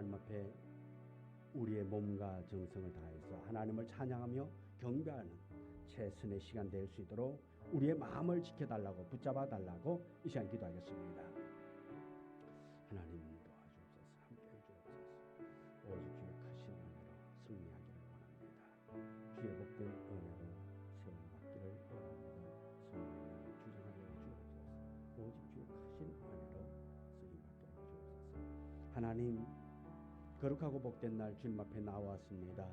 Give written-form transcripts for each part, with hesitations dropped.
하나님 앞에 우리의 몸과 정성을 다해서 하나님을 찬양하며 경배하는 최선의 시간 될 수 있도록 우리의 마음을 지켜달라고 붙잡아 달라고 이 시간 기도하겠습니다. 하나님 도와주옵소서. 함께 해주옵소서. 오직 주의 크신 은혜로 승리하기를 원합니다. 주의 복된 은혜로 세움받기를 원합니다. 성령님 주장하여 주옵소서. 오직 주의 크신 은혜로 쓰임받기를 주옵소서. 하나님 거룩하고 복된 날 주님 앞에 나왔습니다.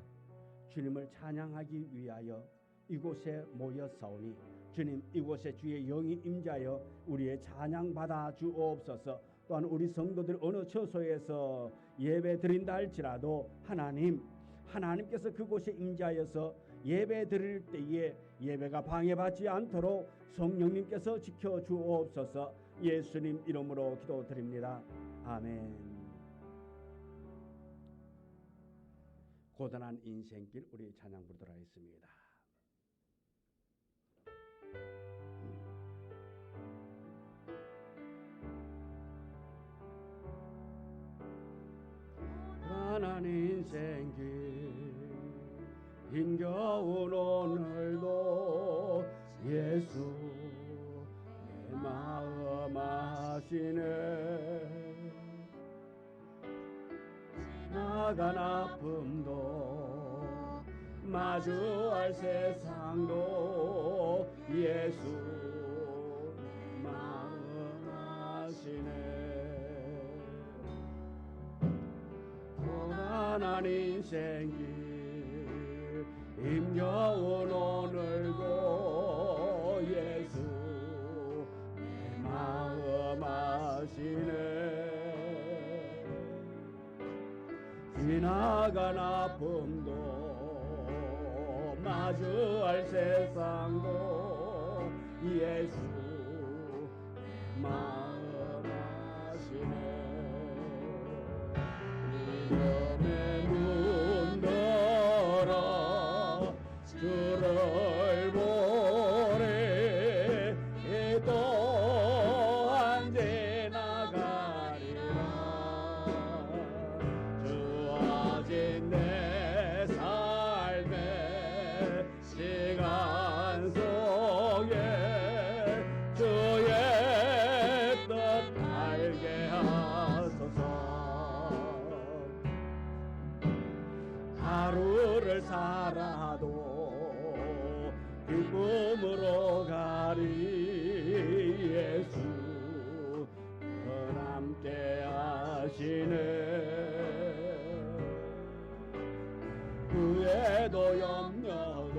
주님을 찬양하기 위하여 이곳에 모였사오니 주님 이곳에 주의 영이 임자여 우리의 찬양 받아 주옵소서. 또한 우리 성도들 어느 처소에서 예배 드린다 할지라도 하나님께서 그곳에 임자여서 예배 드릴 때에 예배가 방해받지 않도록 성령님께서 지켜주옵소서. 예수님 이름으로 기도드립니다. 아멘. 고단한 인생길 우리 찬양 부르도록 하겠습니다. 고단한 인생길 힘겨운 오늘도 예수 내 마음 아시네. 나간 아픔도 마주할 세상도 예수 내 마음 아시네. 고단한 인생길 힘겨운 오늘도 예수 내 마음 아시네. 지나간 아픔도 마주할 세상도 예수 내 마음 아시네. 믿음의 눈 들어 주를 보리 또 언제나 가리라. 내 삶의 시간 속에 주의 뜻 알게 하소서. 하루를 살아도 기쁨으로 가리 예수 함께 하시네. 후회도 염려도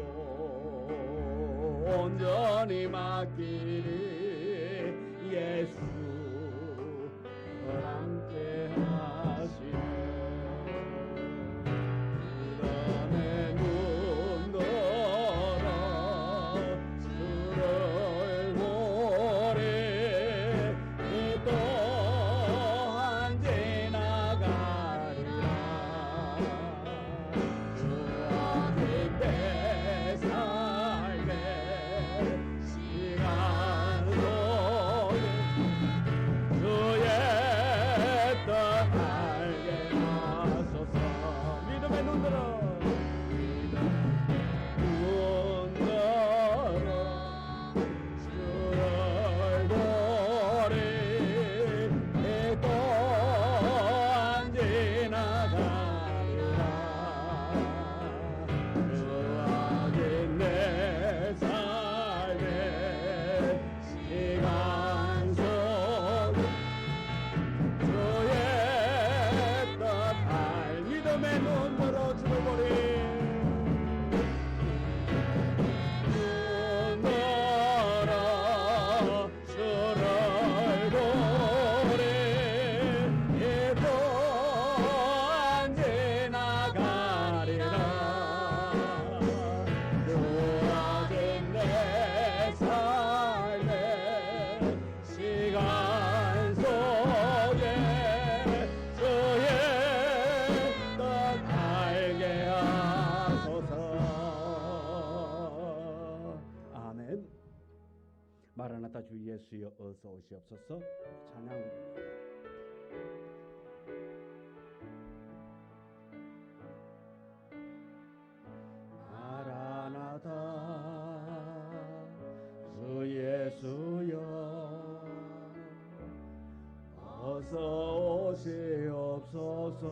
온전히 맡기리 예수 함께 하시네. 믿음의 눈 들어 주를 보리 또 언제나 가리라. 내 삶의 시간 속에 주의 뜻 알게 하소서. 믿음의 눈 들어 주를 보리 또 언제나 가리라. 내 삶의 시간 속에 주의 뜻 알 믿음의 눈 들어 주를 보리 눈 들어 주를 보리 또 언제나 가리라. 내 삶의 시간 속에 주의 뜻 알게 하소서. 아멘. 마라나타 주 예수여 어서 오시옵소서. 찬양드립니다. 오시옵소서.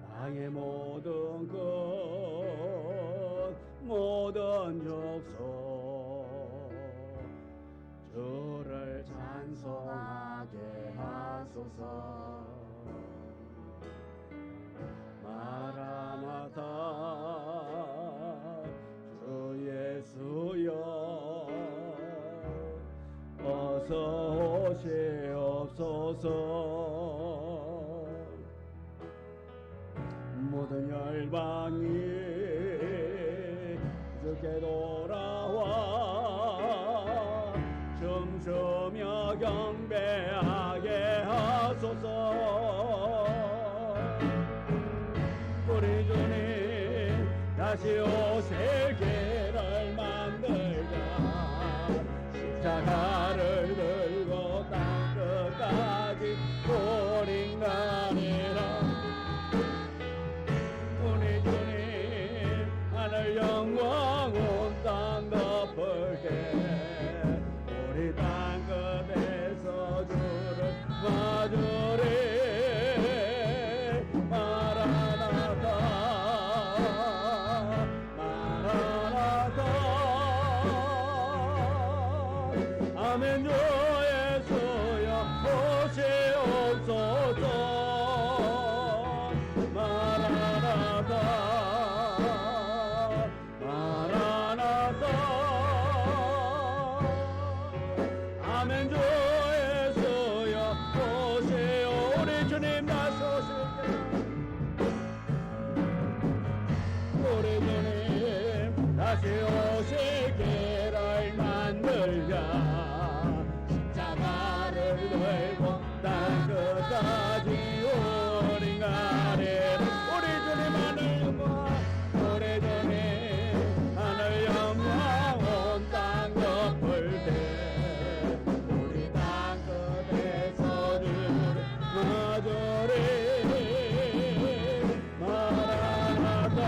나의 모든 것 모든 족속 주를 찬송하게 하소서. 마라나타 주 예수여 어서 오시옵소서. 모든 열방이 주께 돌아와 춤추며 경배하게 하소서. 우리 주님 다시 오실 길을 만들자. 십자가를 들고 땅 끝까지 우린가니라. 우리 주님 하늘 영광 온 땅 덮을 때 우리 땅 끝에서 주를 맞으리. 아멘. 주 예수여 오시옵소서. 마라나타 마라나타. 아멘. 주 예수여 오시오. 우리 주님 다시 오실게. 우리 주님 다시 오실 길을 만들자. 들고 땅 끝까지 우리 가리. 우리 주님 하늘 영광 우리 주님 하늘 영광 온 땅 덮을 때 우리 땅 끝에서 주를 맞으리. 마라나타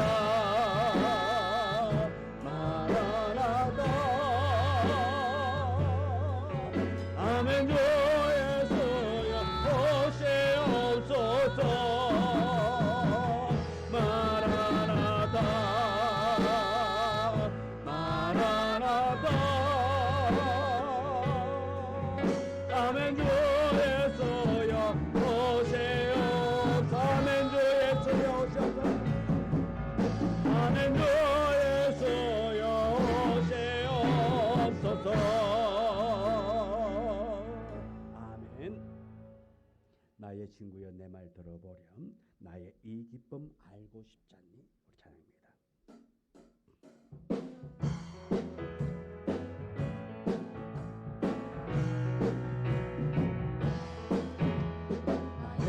마라나타. 아멘. 주 예수여 오시옵소서. 마라나타 마라나타. 아멘. 주 예수여 오시옵소서. 아멘. 주 예수여 오시옵소서. 아멘. 주 예수여 오시옵소서. 나의 친구여 내 말 들어보렴. 나의 이 기쁨 알고 싶잖니. 우리 찬양입니다.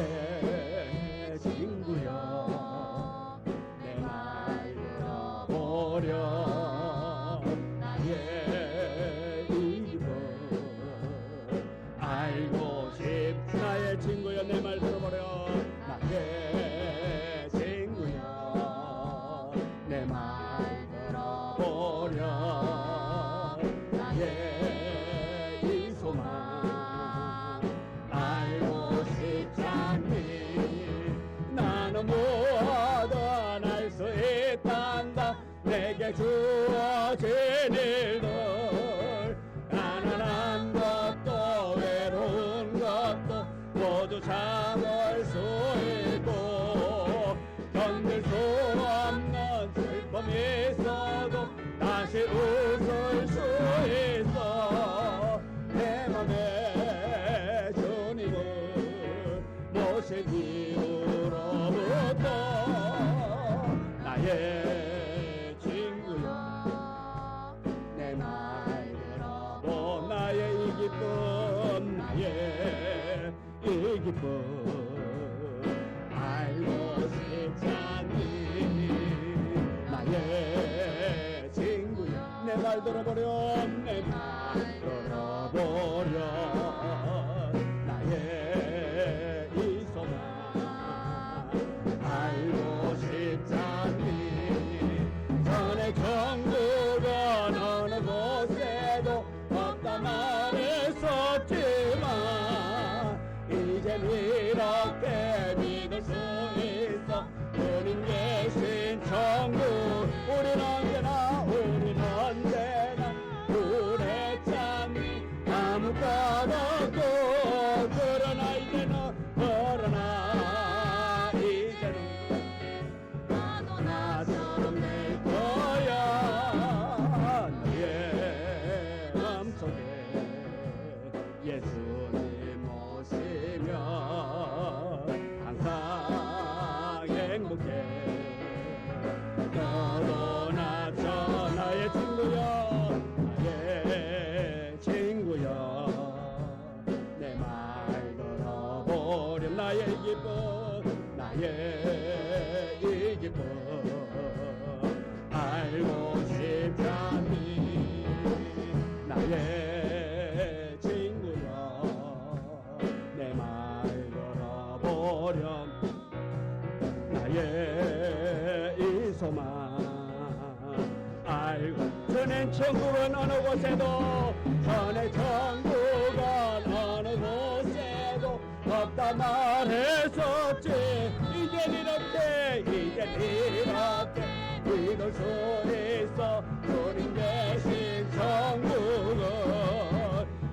나의 친구여 내 말 들어보렴. 나의 이 기쁨 알고 싶. 나의 친구여 내 말 들어보렴. 나의 친구여 내 말 들어보렴. 나의 이 소망 알고 싶잖니. 나는 무엇든 알 수 있단다. 내게 주어진 일들 가난한 것도 외로운 것도 모두 참을 수 있고 견딜 수 없는 슬픔이 있어도 다시 웃을 수 있어. 내 맘에 주님을 모신 이후로부터 나의 친구여 내 말 들어보. 나의 이 기쁨 나의 이 기쁨 알고 싶잖니. 나의 친구야 내 말 들어보렴. 내 말 들어보렴. 나의 이 소망 알고 싶잖니. 전에 천국은 어느 곳에도 없다 말했었 그러나 이제는 나도 나처럼 될 거야. 너의 마음속에 예수님 모시면 항상 행복해. 너도 나처럼 나의 친구야, 나의 친구야. 내 말 걸어보렴. 나의 기쁨, 나의 이 기쁨 알고 싶지 않니? 나의 친구야, 내 말 걸어보렴. 나의 이 소망 알고. 전엔 천국은 어느 곳에도, 전엔 천국은 어느 곳에도 없다 말했었지. 이젠 이렇게 믿을 수 있어. 주님 계신 천국은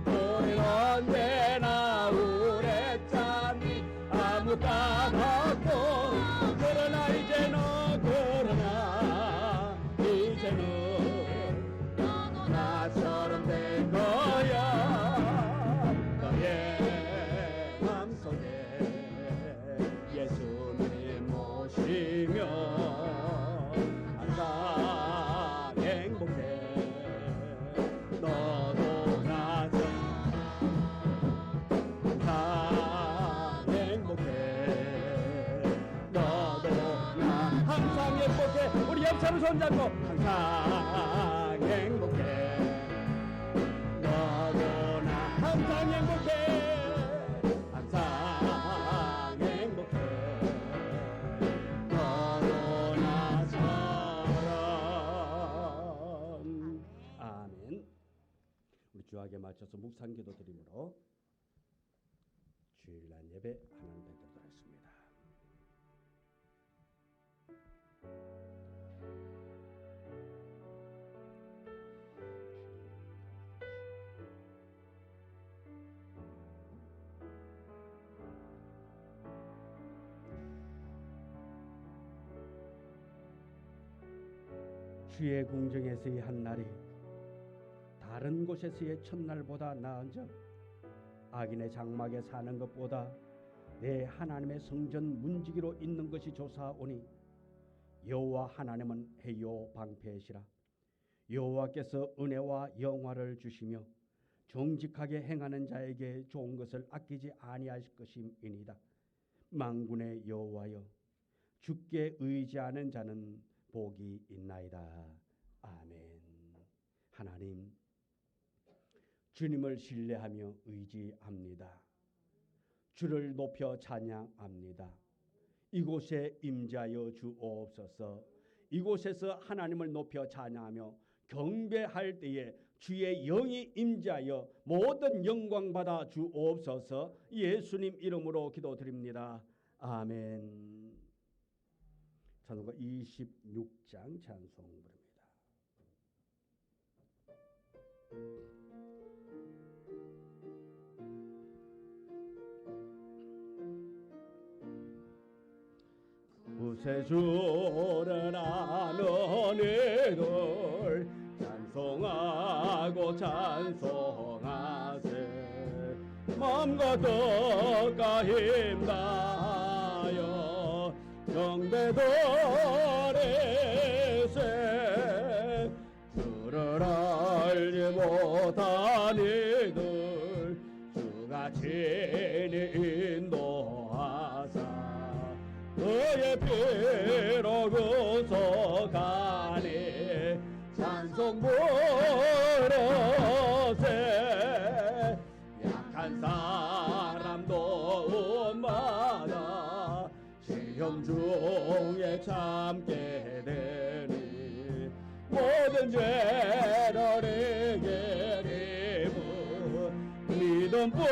우린 언제나 우랬잖니. 아무 까닭도. 그러나 이제는 나처럼 될 거야. 너의 맘속에 예수님 모시면 항상 행복해. 너도 나처럼 항상 행복해. 너도 나 항상 행복해. 우리 옆 사람 손잡고 항상 행복해. 너도 나 항상 행복해. 항상 행복해. 너도 나처럼. 아멘. 우리 주하게 맞춰서 묵상기도 드림으로 주일날 예배 하나님 뵙도록 하겠습니다. 주의 궁정에서의 한 날이 다른 곳에서의 첫날보다 나은 점, 악인의 장막에 사는 것보다 내 하나님의 성전 문지기로 있는 것이 좋사오니 여호와 하나님은 해요 방패시라. 여호와께서 은혜와 영화를 주시며 정직하게 행하는 자에게 좋은 것을 아끼지 아니하실 것임이니이다. 만군의 여호와여, 주께 의지하는 자는 복이 있나이다. 아멘. 하나님, 주님을 신뢰하며 의지합니다. 주를 높여 찬양합니다. 이곳에 임재하여 주옵소서. 이곳에서 하나님을 높여 찬양하며 경배할 때에 주의 영이 임재하여 모든 영광 받아 주옵소서. 예수님 이름으로 기도드립니다. 아멘. 찬송가 26장 찬송 부릅니다. 구세주를 아는 이들 찬송하고 찬송하세. 마음과 뜻과 힘다하여 경배드리세. 주를 알지 못한 이들 주가 친히 인도하사 그의 피로 구속하니 찬송 부르세. 약한 사람도 음마다 시험 중에 참게 되니 모든 죄를 이기리무 믿음 뿐이라.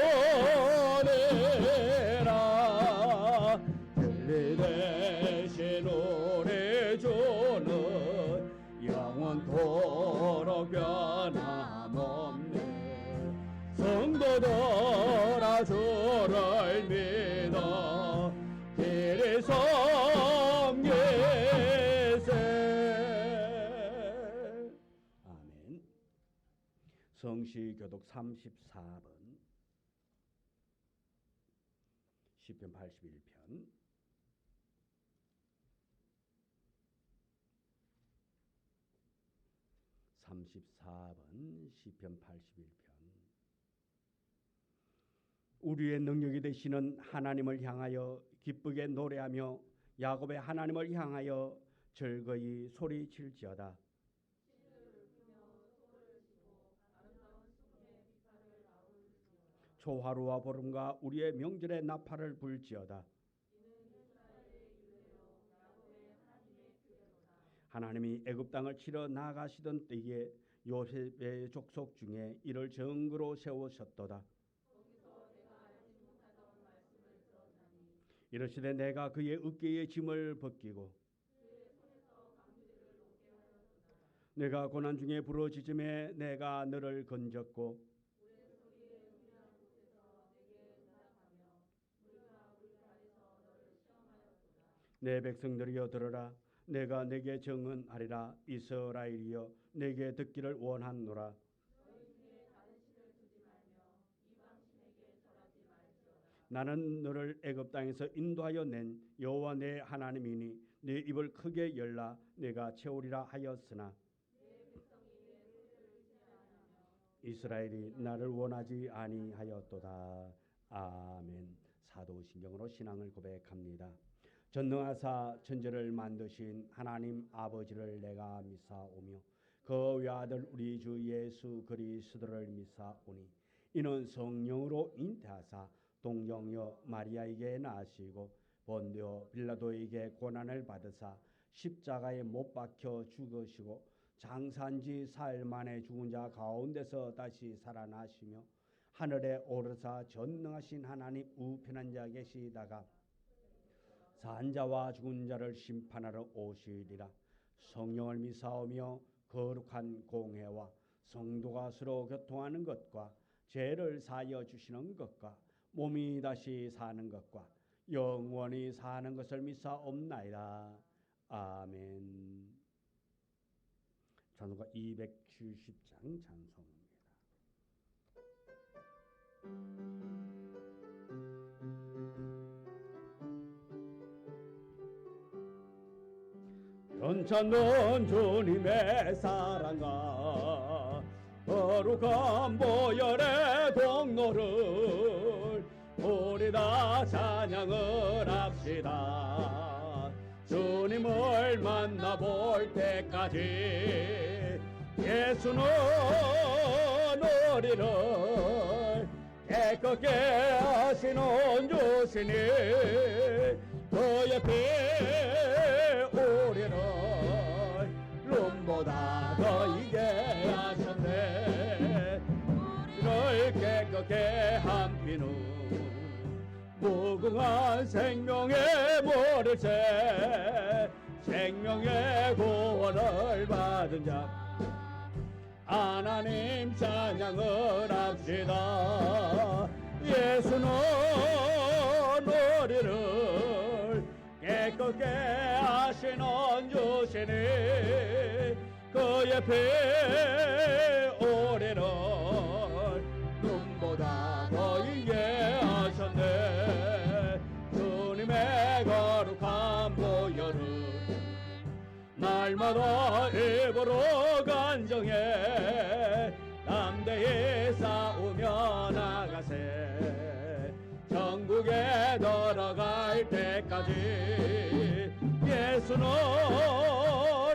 진리 대신 우리 주는 영원토록 변함없네. 성도들 내가 주를 믿어 길이 섬기세. 아멘. 성시교독 34번 시편 81편. 시편 81편. 우리의 능력이 되시는 하나님을 향하여 기쁘게 노래하며 야곱의 하나님을 향하여 즐거이 소리칠지어다. 초하루와 보름과 우리의 명절의 나팔을 불지어다. 하나님이 애굽 땅을 치러 나가시던 때에 요셉의 족속 중에 이를 정거로 세우셨도다. 이르시되 내가 그의 어깨에 짐을 벗기고 내가 고난 중에 부르짖음에 내가 너를 건졌고 내 백성들이여 들으라. 내가 내게 정언하리라. 이스라엘이여 내게 듣기를 원하노라. 나는 너를 애굽 땅에서 인도하여 낸 여호와 내 하나님이니 네 입을 크게 열라 내가 채우리라 하였으나 이스라엘이 나를 원하지 아니하였도다. 아멘. 사도신경으로 신앙을 고백합니다. 전능하사 천지를 만드신 하나님 아버지를 내가 믿사오며 그 외아들 우리 주 예수 그리스도를 믿사오니 이는 성령으로 잉태하사 동정녀 마리아에게 나시고 본디오 빌라도에게 고난을 받으사 십자가에 못 박혀 죽으시고 장사한지 사흘 만에 죽은 자 가운데서 다시 살아나시며 하늘에 오르사 전능하신 하나님 우편한 자 계시다가 산 자와 죽은 자를 심판하러 오시리라. 성령을 믿사오며 거룩한 공회와 성도가 서로 교통하는 것과 죄를 사하여 주시는 것과 몸이 다시 사는 것과 영원히 사는 것을 믿사옵나이다. 아멘. 찬송가 270장 찬송입니다. 연찬는 주님의 사랑과 거룩한 보혈의 동로를 우리 다 찬양을 합시다. 주님을 만나볼 때까지 예수는 우리를 깨끗게 하시는 주시니 그의 피 우리를 눈보다 더 이게 하셨네. 우리를 깨끗게 한 피는 무궁한 생명의 머리채 생명의 구원을 받은 자 하나님 찬양을 합시다. 예수는 우리를 깨끗게 하시는 주시니 그의 피 우리를 눈보다 보이게 하셨네. 주님의 거룩한 보혈을 날마다 입으로 간정해 담대히 싸우며 나가세. 천국에 들어갈 때까지 예수는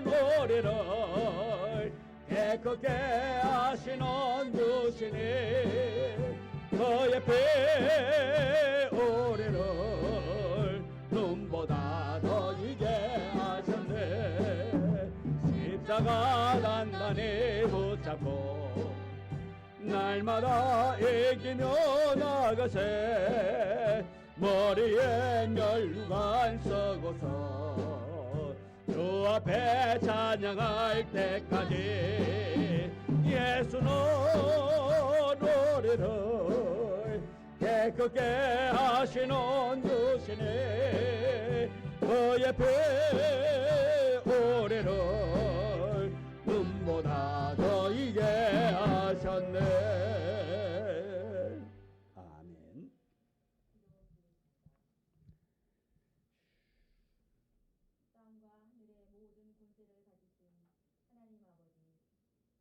우리를 깨끗게 하시는 주시니 그의 피 우리를 눈보다 더 이게 하셨네. 십자가 단단히 붙잡고 날마다 이기며 나가세. 머리에 멸류관 쓰고서 주 앞에 찬양할 때까지 예수는 우리를 깨끗게 하시는 주시니 그의 피 우리를 눈보다 더 이게 하셨네. 아멘. 땅과 하늘의 모든 권세를 가지신 하나님 아버지,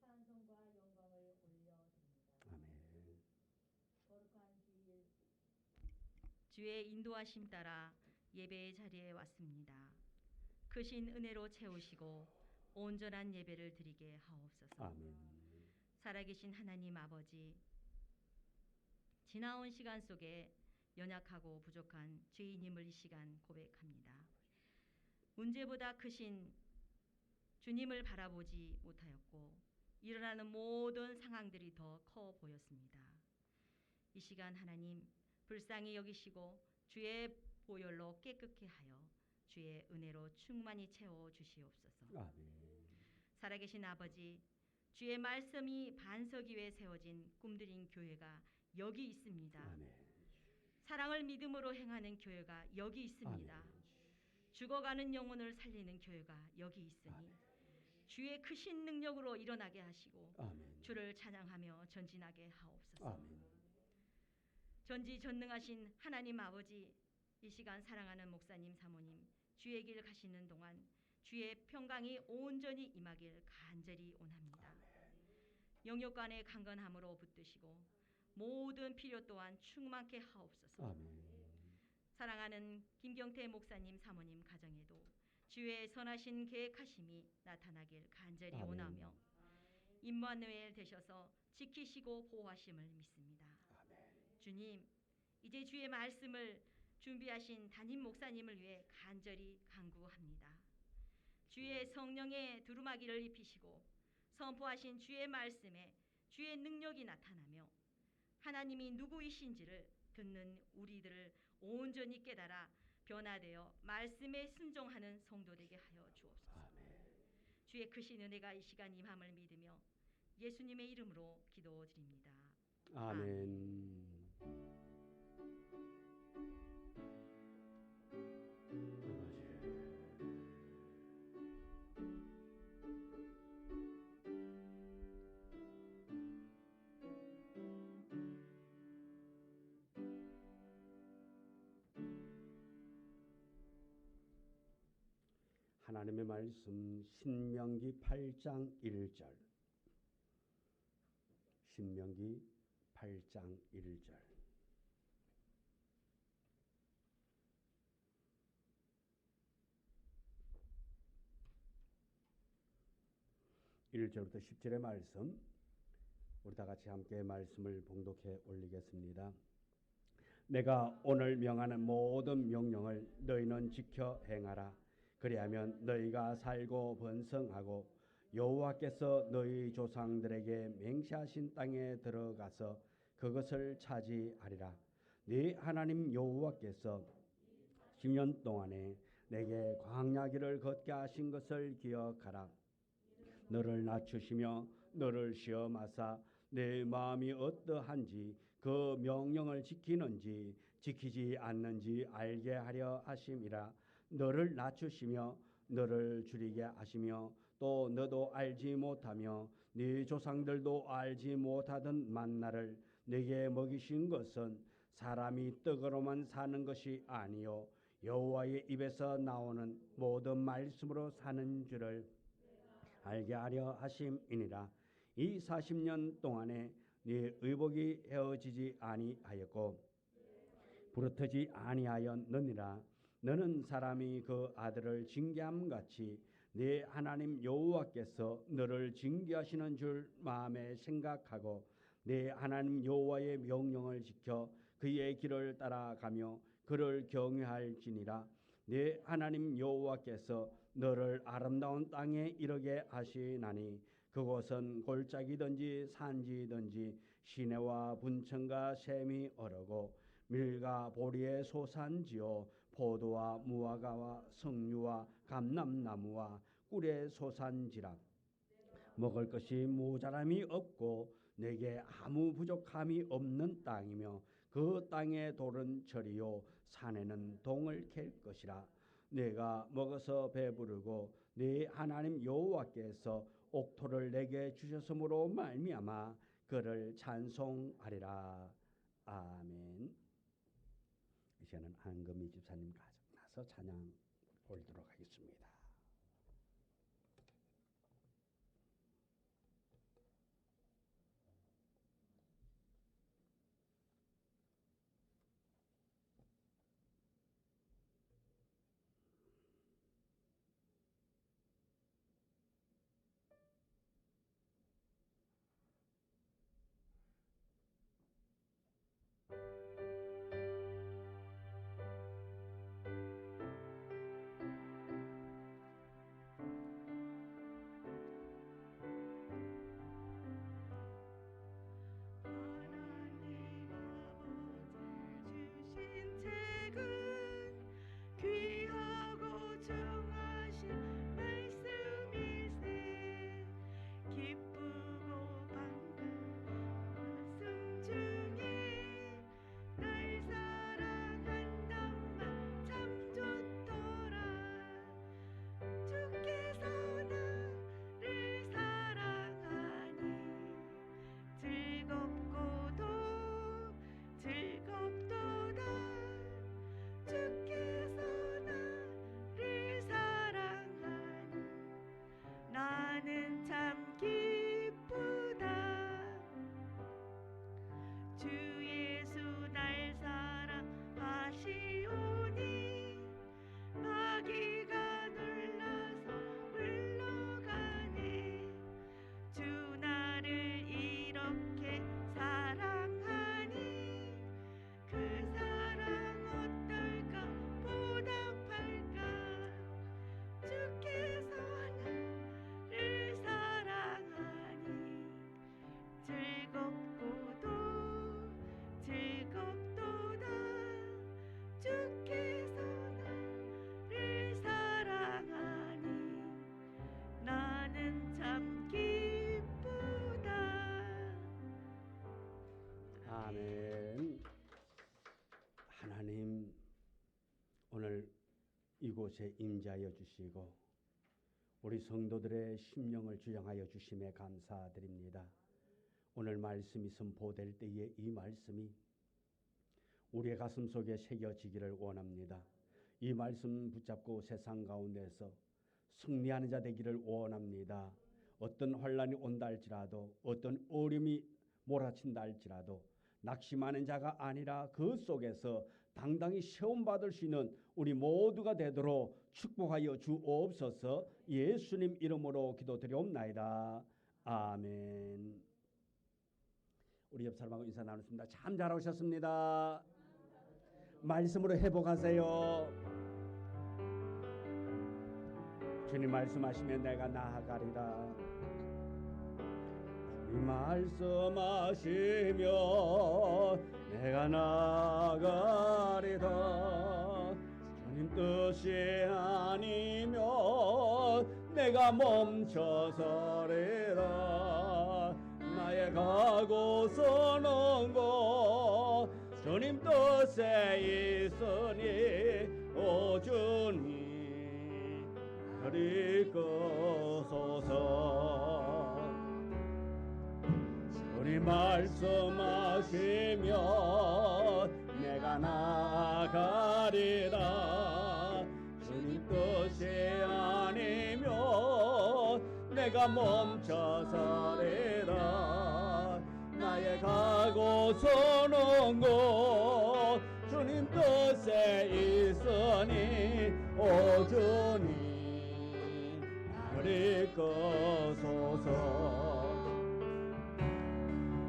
찬송과 영광을 올려드립니다. 아멘. 거룩한 주의 인도하심 따라 예배의 자리에 왔습니다. 크신 은혜로 채우시고 온전한 예배를 드리게 하옵소서. 아멘. 살아계신 하나님 아버지, 지나온 시간 속에 연약하고 부족한 죄인임을 이 시간 고백합니다. 문제보다 크신 주님을 바라보지 못하였고 일어나는 모든 상황들이 더 커 보였습니다. 이 시간 하나님 불쌍히 여기시고 주의 보혈로 깨끗게 하여 주의 은혜로 충만히 채워 주시옵소서. 아멘. 살아계신 아버지, 주의 말씀이 반석 위에 세워진 꿈들인 교회가 여기 있습니다. 아멘. 사랑을 믿음으로 행하는 교회가 여기 있습니다. 아멘. 죽어가는 영혼을 살리는 교회가 여기 있으니 아멘. 주의 크신 능력으로 일어나게 하시고 아멘. 주를 찬양하며 전진하게 하옵소서. 아멘. 전지전능하신 하나님 아버지, 이 시간 사랑하는 목사님 사모님 주의 길 가시는 동안 주의 평강이 온전히 임하길 간절히 원합니다. 영역간의 강건함으로 붙드시고 모든 필요 또한 충만케 하옵소서. 아멘. 사랑하는 김경태 목사님 사모님 가정에도 주의 선하신 계획하심이 나타나길 간절히 아멘. 원하며 임마누엘 되셔서 지키시고 보호하심을 믿습니다. 아멘. 주님, 이제 주의 말씀을 준비하신 담임 목사님을 위해 간절히 간구합니다. 주의 성령의 두루마기를 입히시고 선포하신 주의 말씀에 주의 능력이 나타나며 하나님이 누구이신지를 듣는 우리들을 온전히 깨달아 변화되어 말씀에 순종하는 성도 되게 하여 주옵소서. 아멘. 주의 크신 은혜가 이 시간 임함을 믿으며 예수님의 이름으로 기도드립니다. 아멘. 하나님의 말씀 신명기 8장 1절. 신명기 8장 1절. (1절부터) 10절의 말씀, 우리 다 같이 함께 말씀을 봉독해 올리겠습니다. 내가 오늘 명하는 모든 명령을 너희는 지켜 행하라. 그리하면 너희가 살고 번성하고 여호와께서 너희 조상들에게 맹세하신 땅에 들어가서 그것을 차지하리라. 네 하나님 여호와께서 10년 동안에 내게 광야길을 걷게 하신 것을 기억하라. 너를 낮추시며 너를 시험하사 내 마음이 어떠한지 그 명령을 지키는지 지키지 않는지 알게 하려 하심이라. 너를 낮추시며 너를 줄이게 하시며 또 너도 알지 못하며 네 조상들도 알지 못하던 만나를 네게 먹이신 것은 사람이 떡으로만 사는 것이 아니요 여호와의 입에서 나오는 모든 말씀으로 사는 줄을 알게 하려 하심이니라. 이 40년 동안에 네 의복이 헤어지지 아니하였고 부르트지 아니하였느니라. 너는 사람이 그 아들을 징계함같이 네 하나님 여호와께서 너를 징계하시는 줄 마음에 생각하고 네 하나님 여호와의 명령을 지켜 그의 길을 따라가며 그를 경외할지니라. 네 하나님 여호와께서 너를 아름다운 땅에 이르게 하시나니 그곳은 골짜기든지 산지든지 시내와 분천과 샘이 어르고 밀과 보리의 소산지요 포도와 무화과와 석류와 감람나무와 꿀의 소산지라. 먹을 것이 모자람이 없고 내게 아무 부족함이 없는 땅이며 그 땅의 돌은 절이요 산에는 동을 캘 것이라. 내가 먹어서 배부르고 네 하나님 여호와께서 옥토를 내게 주셨으므로 말미암아 그를 찬송하리라. 아멘. 이 시간은 한금희 집사님 가정 나서 찬양 올리도록 하겠습니다. 아멘. 하나님 오늘 이곳에 임재하여 주시고 우리 성도들의 심령을 주장하여 주심에 감사드립니다. 오늘 말씀이 선포될 때에 이 말씀이 우리의 가슴 속에 새겨지기를 원합니다. 이 말씀 붙잡고 세상 가운데서 승리하는 자 되기를 원합니다. 어떤 환난이 온다 할지라도 어떤 어려움이 몰아친다 할지라도 낙심하는 자가 아니라 그 속에서 당당히 시험받을 수 있는 우리 모두가 되도록 축복하여 주옵소서. 예수님 이름으로 기도드리옵나이다. 아멘. 우리 옆 사람하고 인사 나눴습니다. 참 잘 오셨습니다. 말씀으로 회복하세요. 주님 말씀하시면 내가 나아가리라. 주님 말씀하시면 내가 나아가리라. 주님 뜻이 아니면 내가 멈춰서리라. 나의 가고서는 곳 주님 뜻에 있으니 오 주님 나를 이끌소서. 주님 말씀하시면 내가 나가리라. 주님 뜻이 아니면 내가 멈춰서리라. 나의 가고서는 곳 주님 뜻에 있으니 오 주님 나를 이끌소서.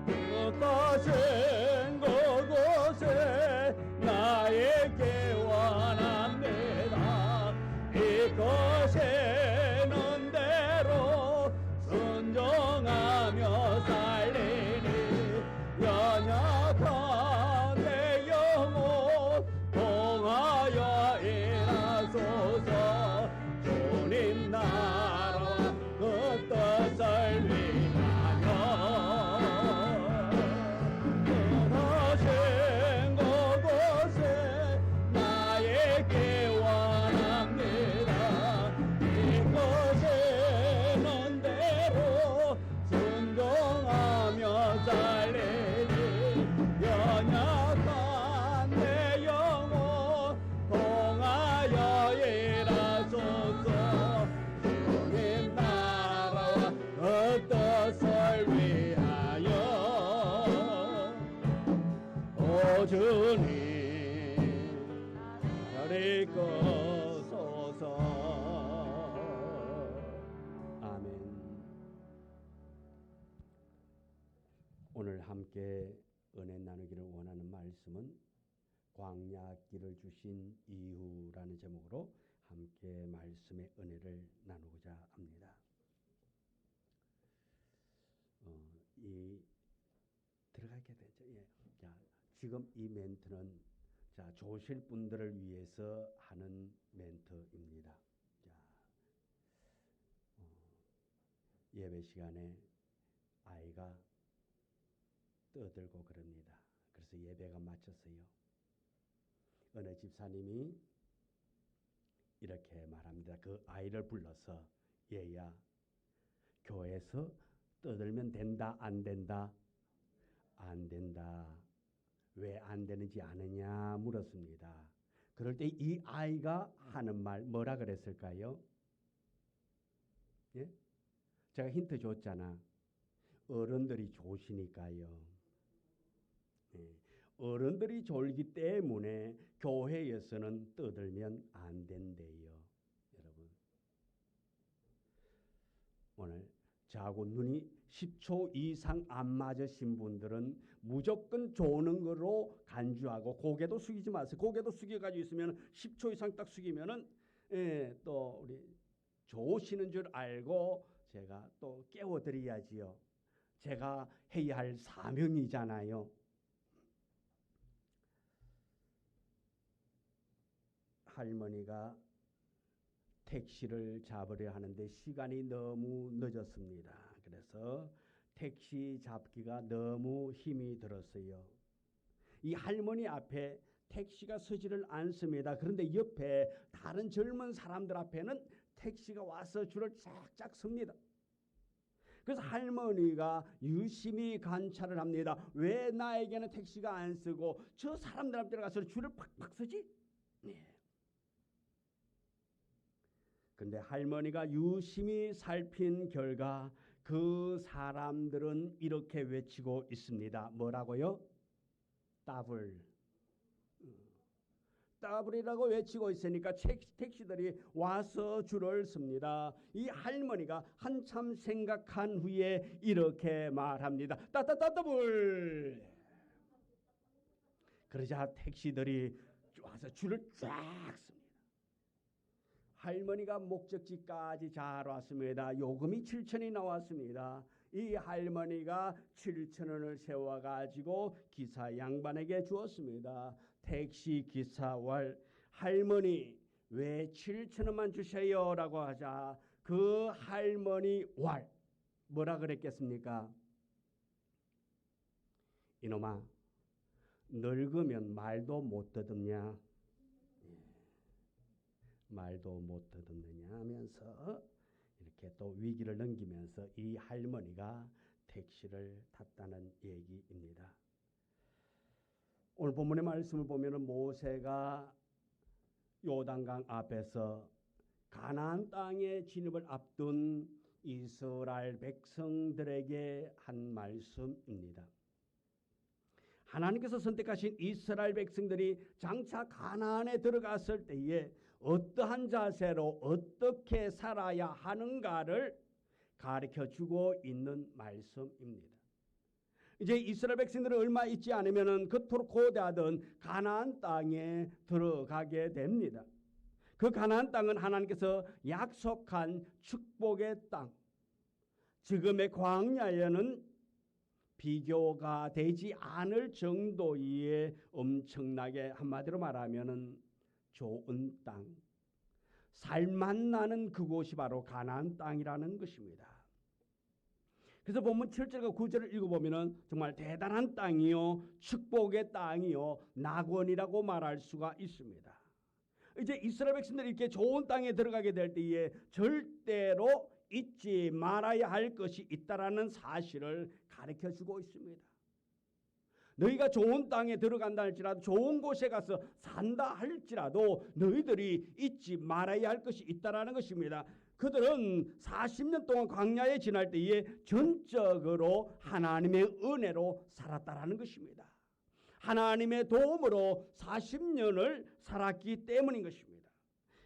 뜻하신 그곳에 나에게 원합니다. 이끄시는 대로 순종하며 살리니 연약한 내 영혼 통하여 일하소서. 주님 나라 그 뜻을 위하여 주님 나를 이끄소서. 아멘. 오늘 함께 은혜 나누기를 원하는 말씀은 광야 길을 주신 이유라는 제목으로 함께 말씀의 은혜를 나누고자 합니다. 들어가게 되죠. 예. 자, 지금 이 멘트는 자, 조실 분들을 위해서 하는 멘트입니다. 자, 예배 시간에 아이가 떠들고 그럽니다. 그래서 예배가 마쳤어요. 어느 집사님이 이렇게 말합니다. 그 아이를 불러서 얘야, 교회에서 떠들면 된다 안 된다? 안 된다. 왜 안 되는지 아느냐 물었습니다. 그럴 때 이 아이가 하는 말 뭐라 그랬을까요? 예? 제가 힌트 줬잖아. 어른들이 좋으시니까요. 예. 어른들이 졸기 때문에 교회에서는 떠들면 안 된대요. 여러분. 오늘 자고 눈이 10초 이상 안 맞으신 분들은 무조건 조는 거로 간주하고 고개도 숙이지 마세요. 고개도 숙여가지고 있으면 10초 이상 딱 숙이면은 또 우리 좋으시는 줄 알고 제가 또 깨워드려야지요. 제가 해야 할 사명이잖아요. 할머니가 택시를 잡으려 하는데 시간이 너무 늦었습니다. 그래서 택시 잡기가 너무 힘이 들었어요. 이 할머니 앞에 택시가 서지를 않습니다. 그런데 옆에 다른 젊은 사람들 앞에는 택시가 와서 줄을 쫙쫙 섭니다. 그래서 할머니가 유심히 관찰을 합니다. 왜 나에게는 택시가 안 서고 저 사람들한테 가서 줄을 팍팍 서지? 네. 근데 할머니가 유심히 살핀 결과 그 사람들은 이렇게 외치고 있습니다. 뭐라고요? 따블. 따블이라고 외치고 있으니까 택시들이 와서 줄을 섭니다. 이 할머니가 한참 생각한 후에 이렇게 말합니다. 따따따따블. 그러자 택시들이 와서 줄을 쫙 섭니다. 할머니가 목적지까지 잘 왔습니다. 요금이 7,000이 나왔습니다. 이 할머니가 7,000원을 세워가지고 기사 양반에게 주었습니다. 택시 기사왈 할머니 왜 7,000원만 주세요? 라고 하자 그 할머니 왈 뭐라 그랬겠습니까? 이놈아 늙으면 말도 못 더듬냐? 말도 못 더듬느냐 하면서 이렇게 또 위기를 넘기면서 이 할머니가 택시를 탔다는 얘기입니다. 오늘 본문의 말씀을 보면 모세가 요단강 앞에서 가나안 땅에 진입을 앞둔 이스라엘 백성들에게 한 말씀입니다. 하나님께서 선택하신 이스라엘 백성들이 장차 가나안에 들어갔을 때에 어떠한 자세로 어떻게 살아야 하는가를 가르쳐주고 있는 말씀입니다. 이제 이스라엘 백성들은 얼마 있지 않으면 그토록 고대하던 가나안 땅에 들어가게 됩니다. 그 가나안 땅은 하나님께서 약속한 축복의 땅. 지금의 광야에는 비교가 되지 않을 정도의 엄청나게 한마디로 말하면은 좋은 땅, 살맛 나는 그곳이 바로 가나안 땅이라는 것입니다. 그래서 본문 7절과 9절을 읽어보면은 정말 대단한 땅이요, 축복의 땅이요, 낙원이라고 말할 수가 있습니다. 이제 이스라엘 백성들이 이렇게 좋은 땅에 들어가게 될 때에 절대로 잊지 말아야 할 것이 있다라는 사실을 가르쳐주고 있습니다. 너희가 좋은 땅에 들어간다 할지라도 좋은 곳에 가서 산다 할지라도 너희들이 잊지 말아야 할 것이 있다라는 것입니다. 그들은 40년 동안 광야에 지날 때에 전적으로 하나님의 은혜로 살았다라는 것입니다. 하나님의 도움으로 40년을 살았기 때문인 것입니다.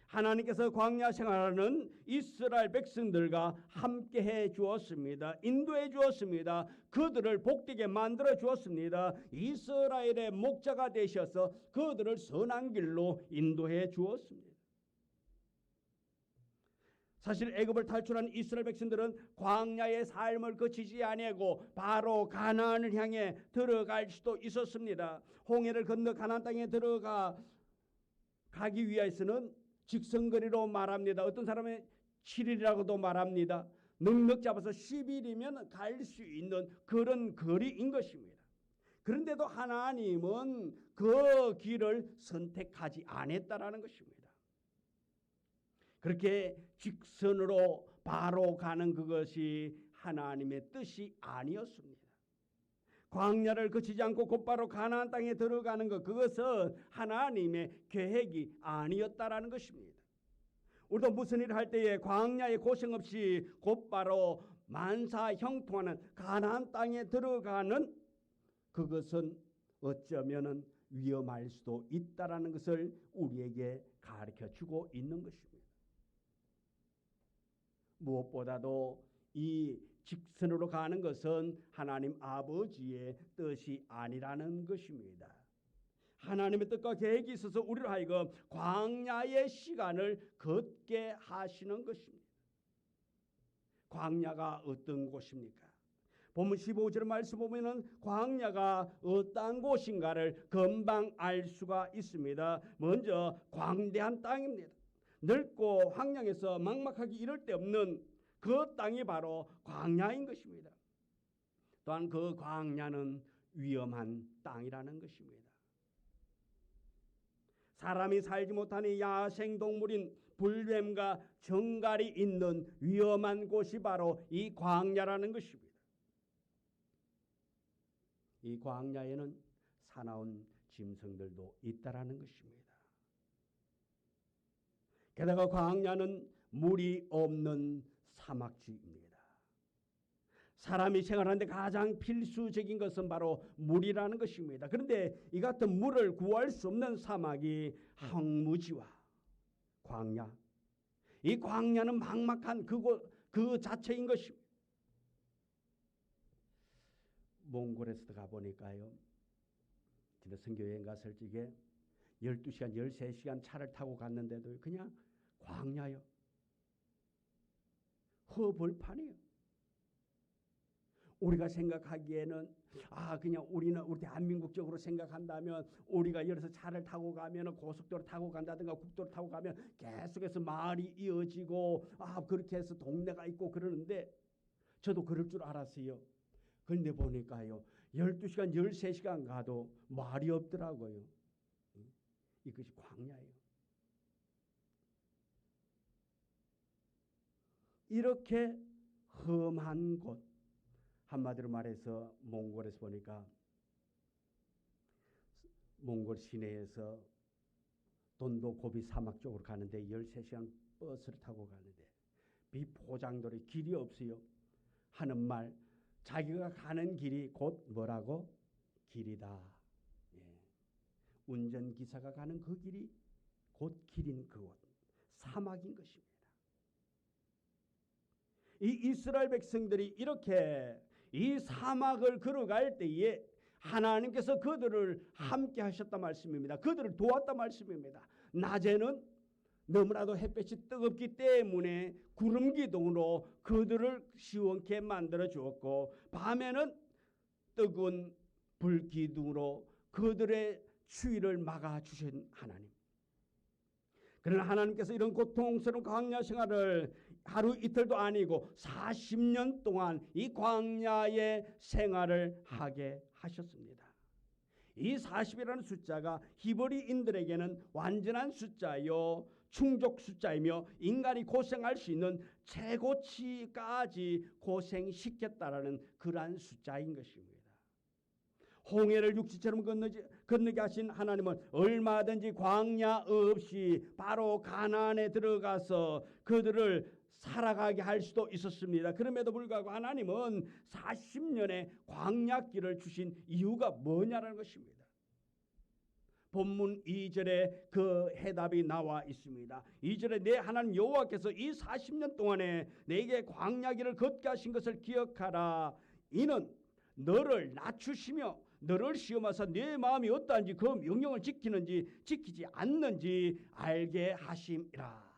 하나님께서 광야 생활하는 이스라엘 백성들과 함께해 주었습니다. 인도해 주었습니다. 그들을 복되게 만들어 주었습니다. 이스라엘의 목자가 되셔서 그들을 선한 길로 인도해 주었습니다. 사실 애굽을 탈출한 이스라엘 백성들은 광야의 삶을 거치지 아니하고 바로 가나안을 향해 들어갈 수도 있었습니다. 홍해를 건너 가나안 땅에 가기 위해서는 직선거리로 말합니다. 어떤 사람은 7일이라고도 말합니다. 넉넉 잡아서 10일이면 갈 수 있는 그런 거리인 것입니다. 그런데도 하나님은 그 길을 선택하지 않았다라는 것입니다. 그렇게 직선으로 바로 가는 그것이 하나님의 뜻이 아니었습니다. 광야를 거치지 않고 곧바로 가나안 땅에 들어가는 것, 그것은 하나님의 계획이 아니었다라는 것입니다. 우리도 무슨 일을 할 때에 광야에 고생 없이 곧바로 만사 형통하는 가나안 땅에 들어가는 그것은 어쩌면은 위험할 수도 있다라는 것을 우리에게 가르쳐 주고 있는 것입니다. 무엇보다도 이 직선으로 가는 것은 하나님 아버지의 뜻이 아니라는 것입니다. 하나님의 뜻과 계획이 있어서 우리로 하여금 광야의 시간을 걷게 하시는 것입니다. 광야가 어떤 곳입니까? 본문 15절 말씀 보면은 광야가 어떤 곳인가를 금방 알 수가 있습니다. 먼저 광대한 땅입니다. 넓고 황량해서 막막하기 이를 데 없는 그 땅이 바로 광야인 것입니다. 또한 그 광야는 위험한 땅이라는 것입니다. 사람이 살지 못하는 야생동물인 불뱀과 정갈이 있는 위험한 곳이 바로 이 광야라는 것입니다. 이 광야에는 사나운 짐승들도 있다라는 것입니다. 게다가 광야는 물이 없는 사막지입니다. 사람이 생활하는데 가장 필수적인 것은 바로 물이라는 것입니다. 그런데 이 같은 물을 구할 수 없는 사막이 황무지와 광야, 이 광야는 막막한 그 자체인 것입니다. 몽골에서 가보니까요, 진짜 선교여행 갔을 적에 12시간, 13시간 차를 타고 갔는데도 그냥 광야요. 허벌판이요. 우리가 생각하기에는 그냥 우리 대한민국적으로 생각한다면 우리가 여기서 차를 타고 가면 고속도로 타고 간다든가 국도로 타고 가면 계속해서 마을이 이어지고 그렇게 해서 동네가 있고 그러는데 저도 그럴 줄 알았어요. 그런데 보니까요, 12시간, 13시간 가도 말이 없더라고요. 이것이 광야예요. 이렇게 험한 곳, 한마디로 말해서 몽골에서 보니까 몽골 시내에서 돈도 고비 사막 쪽으로 가는데 13시간 버스를 타고 가는데 비포장도로 길이 없어요. 하는 말, 자기가 가는 길이 곧 뭐라고? 길이다. 운전기사가 가는 그 길이 곧 길인 그곳, 사막인 것입니다. 이 이스라엘 백성들이 이렇게 이 사막을 걸어갈 때에 하나님께서 그들을 함께 하셨단 말씀입니다. 그들을 도왔단 말씀입니다. 낮에는 너무나도 햇볕이 뜨겁기 때문에 구름 기둥으로 그들을 시원케 만들어 주었고, 밤에는 뜨거운 불 기둥으로 그들의 추위를 막아 주신 하나님. 그러나 하나님께서 이런 고통스러운 광야 생활을 하루 이틀도 아니고 40년 동안 이 광야의 생활을 하게 하셨습니다. 이 40이라는 숫자가 히브리인들에게는 완전한 숫자요, 충족 숫자이며 인간이 고생할 수 있는 최고치까지 고생시켰다라는 그러한 숫자인 것입니다. 홍해를 육지처럼 건너게 하신 하나님은 얼마든지 광야 없이 바로 가나안에 들어가서 그들을 살아가게 할 수도 있었습니다. 그럼에도 불구하고 하나님은 40년의 광야길을 주신 이유가 뭐냐라는 것입니다. 본문 2절에 그 해답이 나와 있습니다. 2절에 내 하나님 여호와께서 이 40년 동안에 내게 광야길을 걷게 하신 것을 기억하라. 이는 너를 낮추시며 너를 시험하사 네 마음이 어떠한지 그 명령을 지키는지 지키지 않는지 알게 하심이라.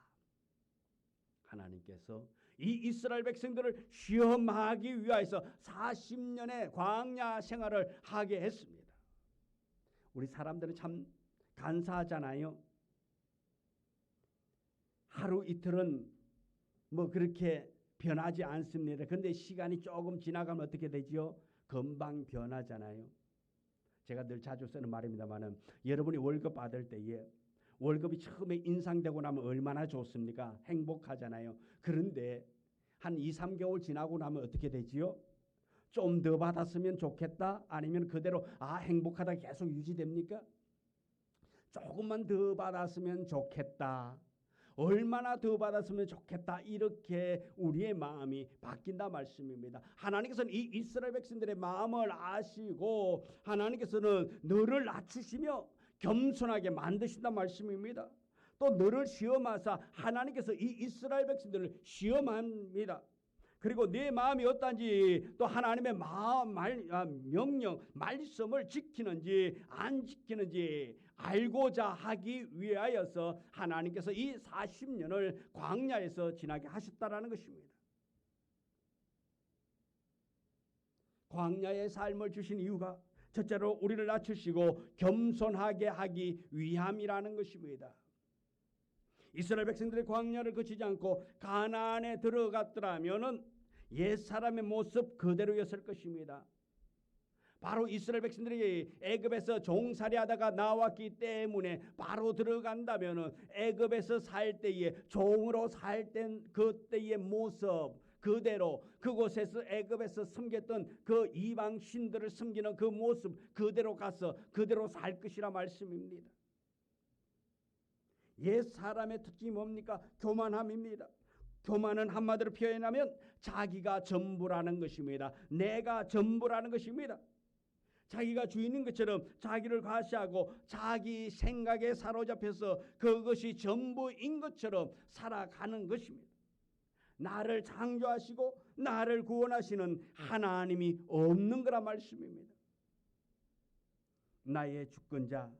하나님께서 이 이스라엘 백성들을 시험하기 위하여서 40년의 광야 생활을 하게 했습니다. 우리 사람들은 참 간사하잖아요. 하루 이틀은 뭐 그렇게 변하지 않습니다. 그런데 시간이 조금 지나가면 어떻게 되지요? 금방 변하잖아요. 제가 늘 자주 쓰는 말입니다만은 여러분이 월급 받을 때에 월급이 처음에 인상되고 나면 얼마나 좋습니까? 행복하잖아요. 그런데 한 2, 3개월 지나고 나면 어떻게 되지요? 좀 더 받았으면 좋겠다? 아니면 그대로 행복하다 계속 유지됩니까? 조금만 더 받았으면 좋겠다. 얼마나 더 받았으면 좋겠다. 이렇게 우리의 마음이 바뀐다 말씀입니다. 하나님께서는 이 이스라엘 백성들의 마음을 아시고 하나님께서는 너를 낮추시며 겸손하게 만드신다 말씀입니다. 또 너를 시험하사 하나님께서 이 이스라엘 백성들을 시험합니다. 그리고 네 마음이 어떤지 또 하나님의 명령, 말씀을 지키는지 안 지키는지 알고자 하기 위하여서 하나님께서 이 40년을 광야에서 지나게 하셨다라는 것입니다. 광야의 삶을 주신 이유가 첫째로 우리를 낮추시고 겸손하게 하기 위함이라는 것입니다. 이스라엘 백성들의 광야를 거치지 않고 가나안에 들어갔더라면은 옛사람의 모습 그대로였을 것입니다. 바로 이스라엘 백성들이 애굽에서 종살이하다가 나왔기 때문에 바로 들어간다면은 애굽에서 살 때에 종으로 살 땐 그때의 모습 그대로 그곳에서 애굽에서 섬겼던 그 이방 신들을 섬기는 그 모습 그대로 가서 그대로 살 것이라 말씀입니다. 옛 사람의 특징이 뭡니까? 교만함입니다. 교만은 한마디로 표현하면 자기가 전부라는 것입니다. 내가 전부라는 것입니다. 자기가 주인인 것처럼 자기를 과시하고 자기 생각에 사로잡혀서 그것이 전부인 것처럼 살아가는 것입니다. 나를 창조하시고 나를 구원하시는 하나님이 없는 거라 말씀입니다. 나의 주권자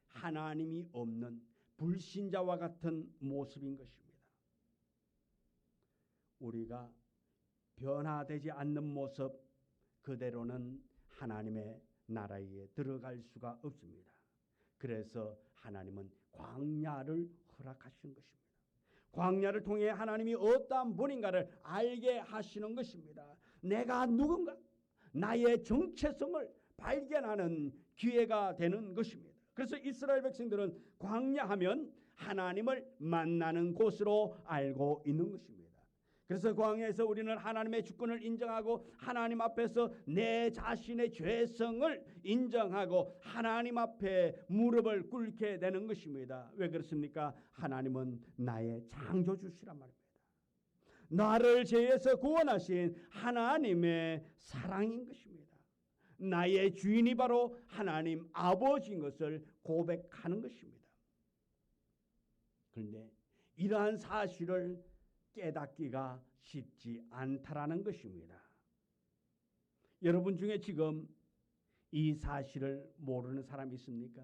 하나님이 없는 불신자와 같은 모습인 것입니다. 우리가 변화되지 않는 모습 그대로는 하나님의 나라에 들어갈 수가 없습니다. 그래서 하나님은 광야를 허락하시는 것입니다. 광야를 통해 하나님이 어떠한 분인가를 알게 하시는 것입니다. 내가 누군가 나의 정체성을 발견하는 기회가 되는 것입니다. 그래서 이스라엘 백성들은 광야하면 하나님을 만나는 곳으로 알고 있는 것입니다. 그래서 광야에서 우리는 하나님의 주권을 인정하고 하나님 앞에서 내 자신의 죄성을 인정하고 하나님 앞에 무릎을 꿇게 되는 것입니다. 왜 그렇습니까? 하나님은 나의 창조주시란 말입니다. 나를 죄에서 구원하신 하나님의 사랑인 것입니다. 나의 주인이 바로 하나님 아버지인 것을 고백하는 것입니다. 그런데 이러한 사실을 깨닫기가 쉽지 않다라는 것입니다. 여러분 중에 지금 이 사실을 모르는 사람이 있습니까?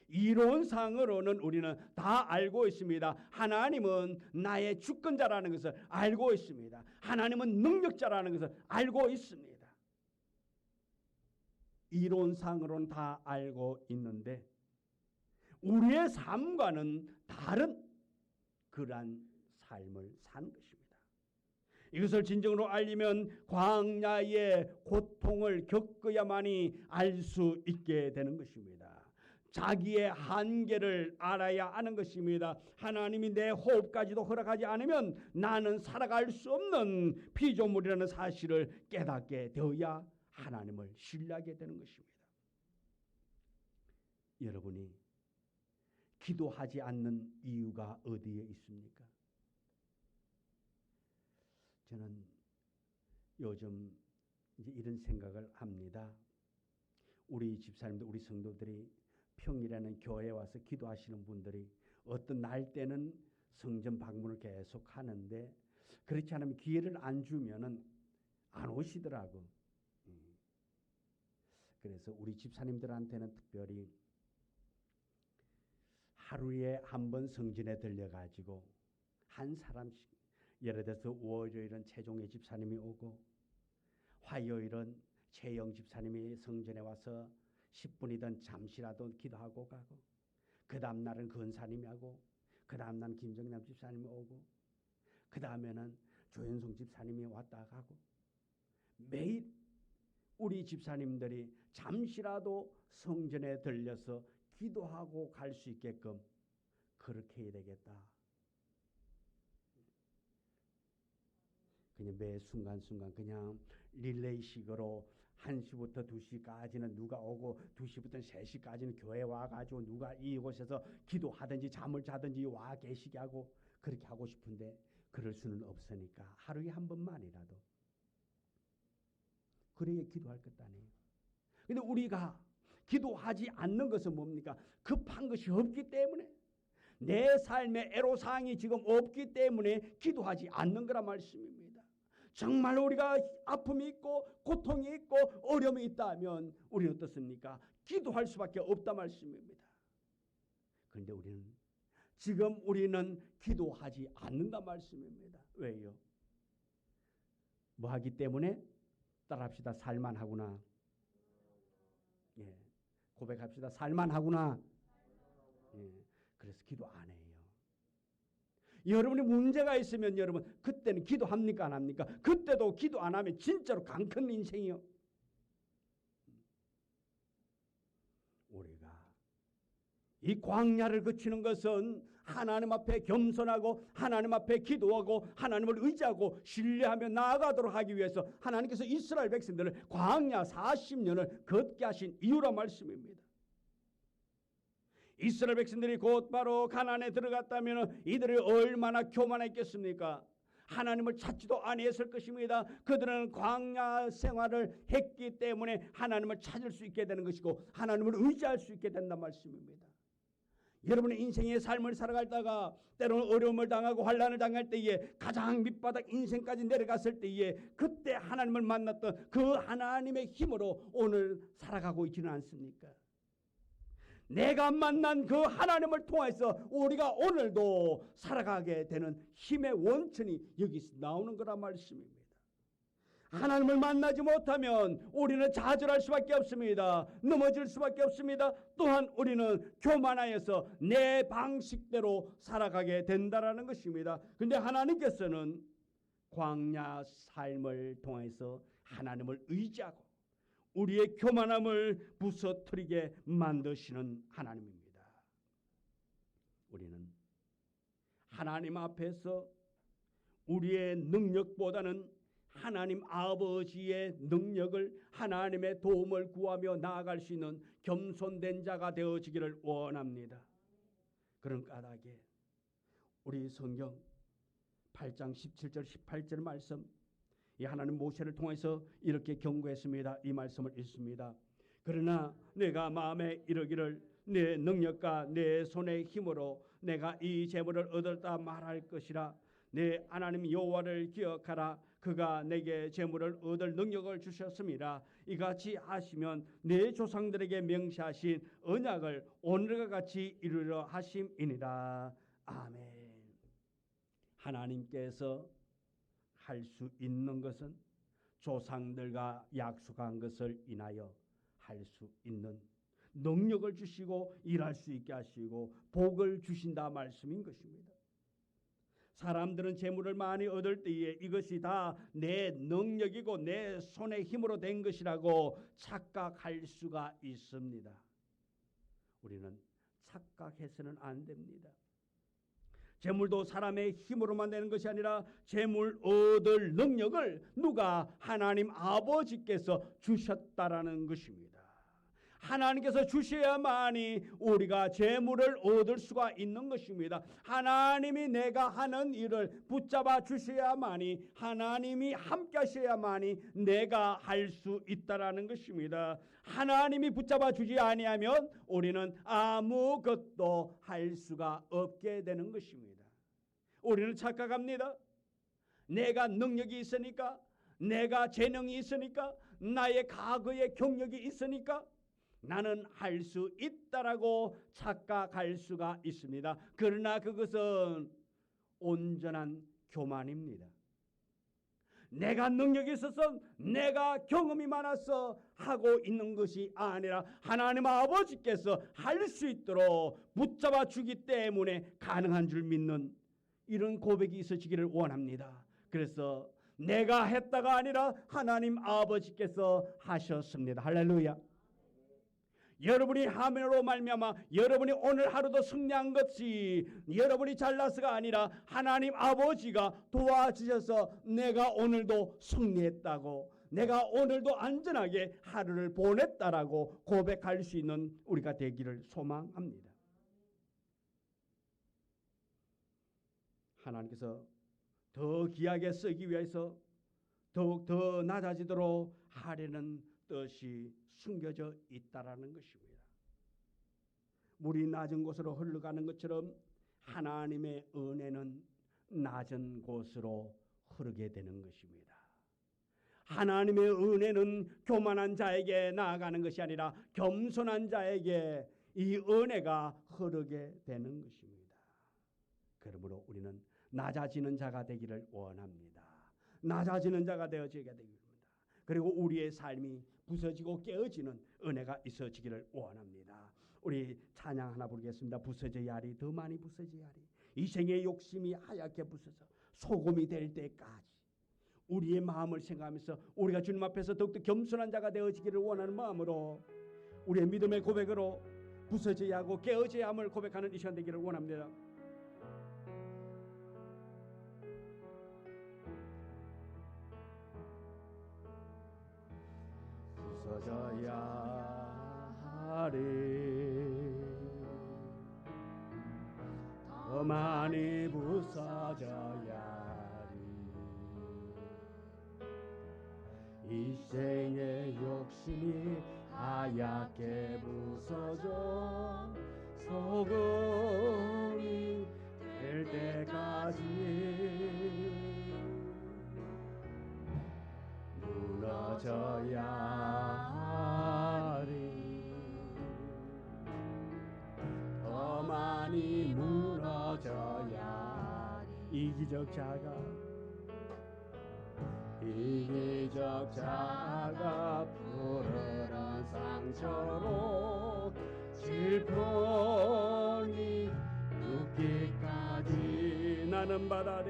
이론상으로는 우리는 다 알고 있습니다. 하나님은 나의 주권자라는 것을 알고 있습니다. 하나님은 능력자라는 것을 알고 있습니다. 이론상으로는 다 알고 있는데 우리의 삶과는 다른 그러한 삶을 사는 것입니다. 이것을 진정으로 알리면 광야의 고통을 겪어야만이 알 수 있게 되는 것입니다. 자기의 한계를 알아야 하는 것입니다. 하나님이 내 호흡까지도 허락하지 않으면 나는 살아갈 수 없는 피조물이라는 사실을 깨닫게 되어야 하나님을 신뢰하게 되는 것입니다. 여러분이 기도하지 않는 이유가 어디에 있습니까? 저는 요즘 이제 이런 생각을 합니다. 우리 집사님들, 우리 성도들이 평일에는 교회에 와서 기도하시는 분들이 어떤 날 때는 성전 방문을 계속 하는데 그렇지 않으면 기회를 안 주면은 안 오시더라고. 그래서 우리 집사님들한테는 특별히 하루에 한 번 성전에 들려가지고 한 사람씩, 예를 들어서 월요일은 최종의 집사님이 오고 화요일은 최영 집사님이 성전에 와서 10분이든 잠시라도 기도하고 가고, 그 다음 날은 근사님이 하고, 그 다음 날은 김정남 집사님이 오고, 그 다음에는 조현성 집사님이 왔다 가고, 매일 우리 집사님들이 잠시라도 성전에 들려서 기도하고 갈 수 있게끔 그렇게 해야 되겠다. 그냥 매 순간순간 그냥 릴레이식으로 1시부터 2시까지는 누가 오고 2시부터 3시까지는 교회 와가지고 누가 이곳에서 기도하든지 잠을 자든지 와 계시게 하고 그렇게 하고 싶은데 그럴 수는 없으니까 하루에 한 번만이라도 그래야 기도할 것 아니에요. 근데 우리가 기도하지 않는 것은 뭡니까? 급한 것이 없기 때문에, 내 삶에 애로사항이 지금 없기 때문에 기도하지 않는 거란 말씀입니다. 정말 우리가 아픔이 있고 고통이 있고 어려움이 있다면 우리는 어떻습니까? 기도할 수밖에 없다 말씀입니다. 그런데 우리는 기도하지 않는다 말씀입니다. 왜요? 뭐 하기 때문에? 따라합시다. 살만하구나. 예, 고백합시다. 살만하구나. 예, 그래서 기도 안 해요. 여러분이 문제가 있으면 여러분 그때는 기도합니까 안 합니까? 그때도 기도 안 하면 진짜로 강큰 인생이요. 우리가 이 광야를 거치는 것은 하나님 앞에 겸손하고 하나님 앞에 기도하고 하나님을 의지하고 신뢰하며 나아가도록 하기 위해서 하나님께서 이스라엘 백성들을 광야 40년을 걷게 하신 이유란 말씀입니다. 이스라엘 백성들이 곧바로 가나안에 들어갔다면 이들이 얼마나 교만했겠습니까? 하나님을 찾지도 아니했을 것입니다. 그들은 광야 생활을 했기 때문에 하나님을 찾을 수 있게 되는 것이고 하나님을 의지할 수 있게 된단 말씀입니다. 여러분의 인생의 삶을 살아가다가 때로는 어려움을 당하고 환난을 당할 때에 가장 밑바닥 인생까지 내려갔을 때에 그때 하나님을 만났던 그 하나님의 힘으로 오늘 살아가고 있지는 않습니까? 내가 만난 그 하나님을 통해서 우리가 오늘도 살아가게 되는 힘의 원천이 여기서 나오는 거란 말씀입니다. 하나님을 만나지 못하면 우리는 좌절할 수밖에 없습니다. 넘어질 수밖에 없습니다. 또한 우리는 교만하여서 내 방식대로 살아가게 된다라는 것입니다. 그런데 하나님께서는 광야 삶을 통해서 하나님을 의지하고 우리의 교만함을 부서뜨리게 만드시는 하나님입니다. 우리는 하나님 앞에서 우리의 능력보다는 하나님 아버지의 능력을, 하나님의 도움을 구하며 나아갈 수 있는 겸손된 자가 되어지기를 원합니다. 그런 까닭에 우리 성경 8장 17절 18절 말씀, 이 하나님 모세를 통해서 이렇게 경고했습니다. 이 말씀을 읽습니다. 그러나 내가 마음에 이르기를 내 능력과 내 손의 힘으로 내가 이 재물을 얻었다 말할 것이라. 내 하나님 여호와를 기억하라. 그가 내게 재물을 얻을 능력을 주셨습니다. 이같이 하시면 내 조상들에게 명시하신 언약을 오늘과 같이 이루려 하심이니라. 아멘. 하나님께서 할 수 있는 것은 조상들과 약속한 것을 인하여 할 수 있는 능력을 주시고 일할 수 있게 하시고 복을 주신다 말씀인 것입니다. 사람들은 재물을 많이 얻을 때에 이것이 다 내 능력이고 내 손의 힘으로 된 것이라고 착각할 수가 있습니다. 우리는 착각해서는 안 됩니다. 재물도 사람의 힘으로만 되는 것이 아니라 재물 얻을 능력을 누가? 하나님 아버지께서 주셨다라는 것입니다. 하나님께서 주셔야만이 우리가 재물을 얻을 수가 있는 것입니다. 하나님이 내가 하는 일을 붙잡아 주셔야만이, 하나님이 함께 하셔야만이 내가 할 수 있다라는 것입니다. 하나님이 붙잡아 주지 아니하면 우리는 아무것도 할 수가 없게 되는 것입니다. 우리는 착각합니다. 내가 능력이 있으니까, 내가 재능이 있으니까, 나의 과거의 경력이 있으니까 나는 할 수 있다라고 착각할 수가 있습니다. 그러나 그것은 온전한 교만입니다. 내가 능력이 있어서, 내가 경험이 많아서 하고 있는 것이 아니라 하나님 아버지께서 할 수 있도록 붙잡아 주기 때문에 가능한 줄 믿는 이런 고백이 있어지기를 원합니다. 그래서 내가 했다가 아니라 하나님 아버지께서 하셨습니다. 할렐루야. 여러분이 함으로 말미암아 여러분이 오늘 하루도 승리한 것이 여러분이 잘나서가 아니라 하나님 아버지가 도와주셔서 내가 오늘도 승리했다고, 내가 오늘도 안전하게 하루를 보냈다라고 고백할 수 있는 우리가 되기를 소망합니다. 하나님께서 더 귀하게 쓰기 위해서 더욱 더 낮아지도록 하려는 뜻이 숨겨져 있다라는 것입니다. 물이 낮은 곳으로 흘러가는 것처럼 하나님의 은혜는 낮은 곳으로 흐르게 되는 것입니다. 하나님의 은혜는 교만한 자에게 나아가는 것이 아니라 겸손한 자에게 이 은혜가 흐르게 되는 것입니다. 그러므로 우리는 낮아지는 자가 되기를 원합니다. 낮아지는 자가 되어지게 되기를 원합니다. 그리고 우리의 삶이 부서지고 깨어지는 은혜가 있어지기를 원합니다. 우리 찬양 하나 부르겠습니다. 부서져야 하리, 더 많이 부서져야 하리. 이 생의 욕심이 하얗게 부서져 소금이 될 때까지 우리의 마음을 생각하면서 우리가 주님 앞에서 더욱더 겸손한 자가 되어지기를 원하는 마음으로 우리의 믿음의 고백으로 부서져야 하고 깨어져야 함을 고백하는 이 시간 되기를 원합니다. 부서져야 하리, 더 많이 부서져야 하리. 이 생의 욕심이 하얗게 부서져 소금이 될 때까지 무너져야 하리, 더 많이 무너져야 하리. 이기적 자가 푸르른 상처로 질풍이 눕기까지 나는 바다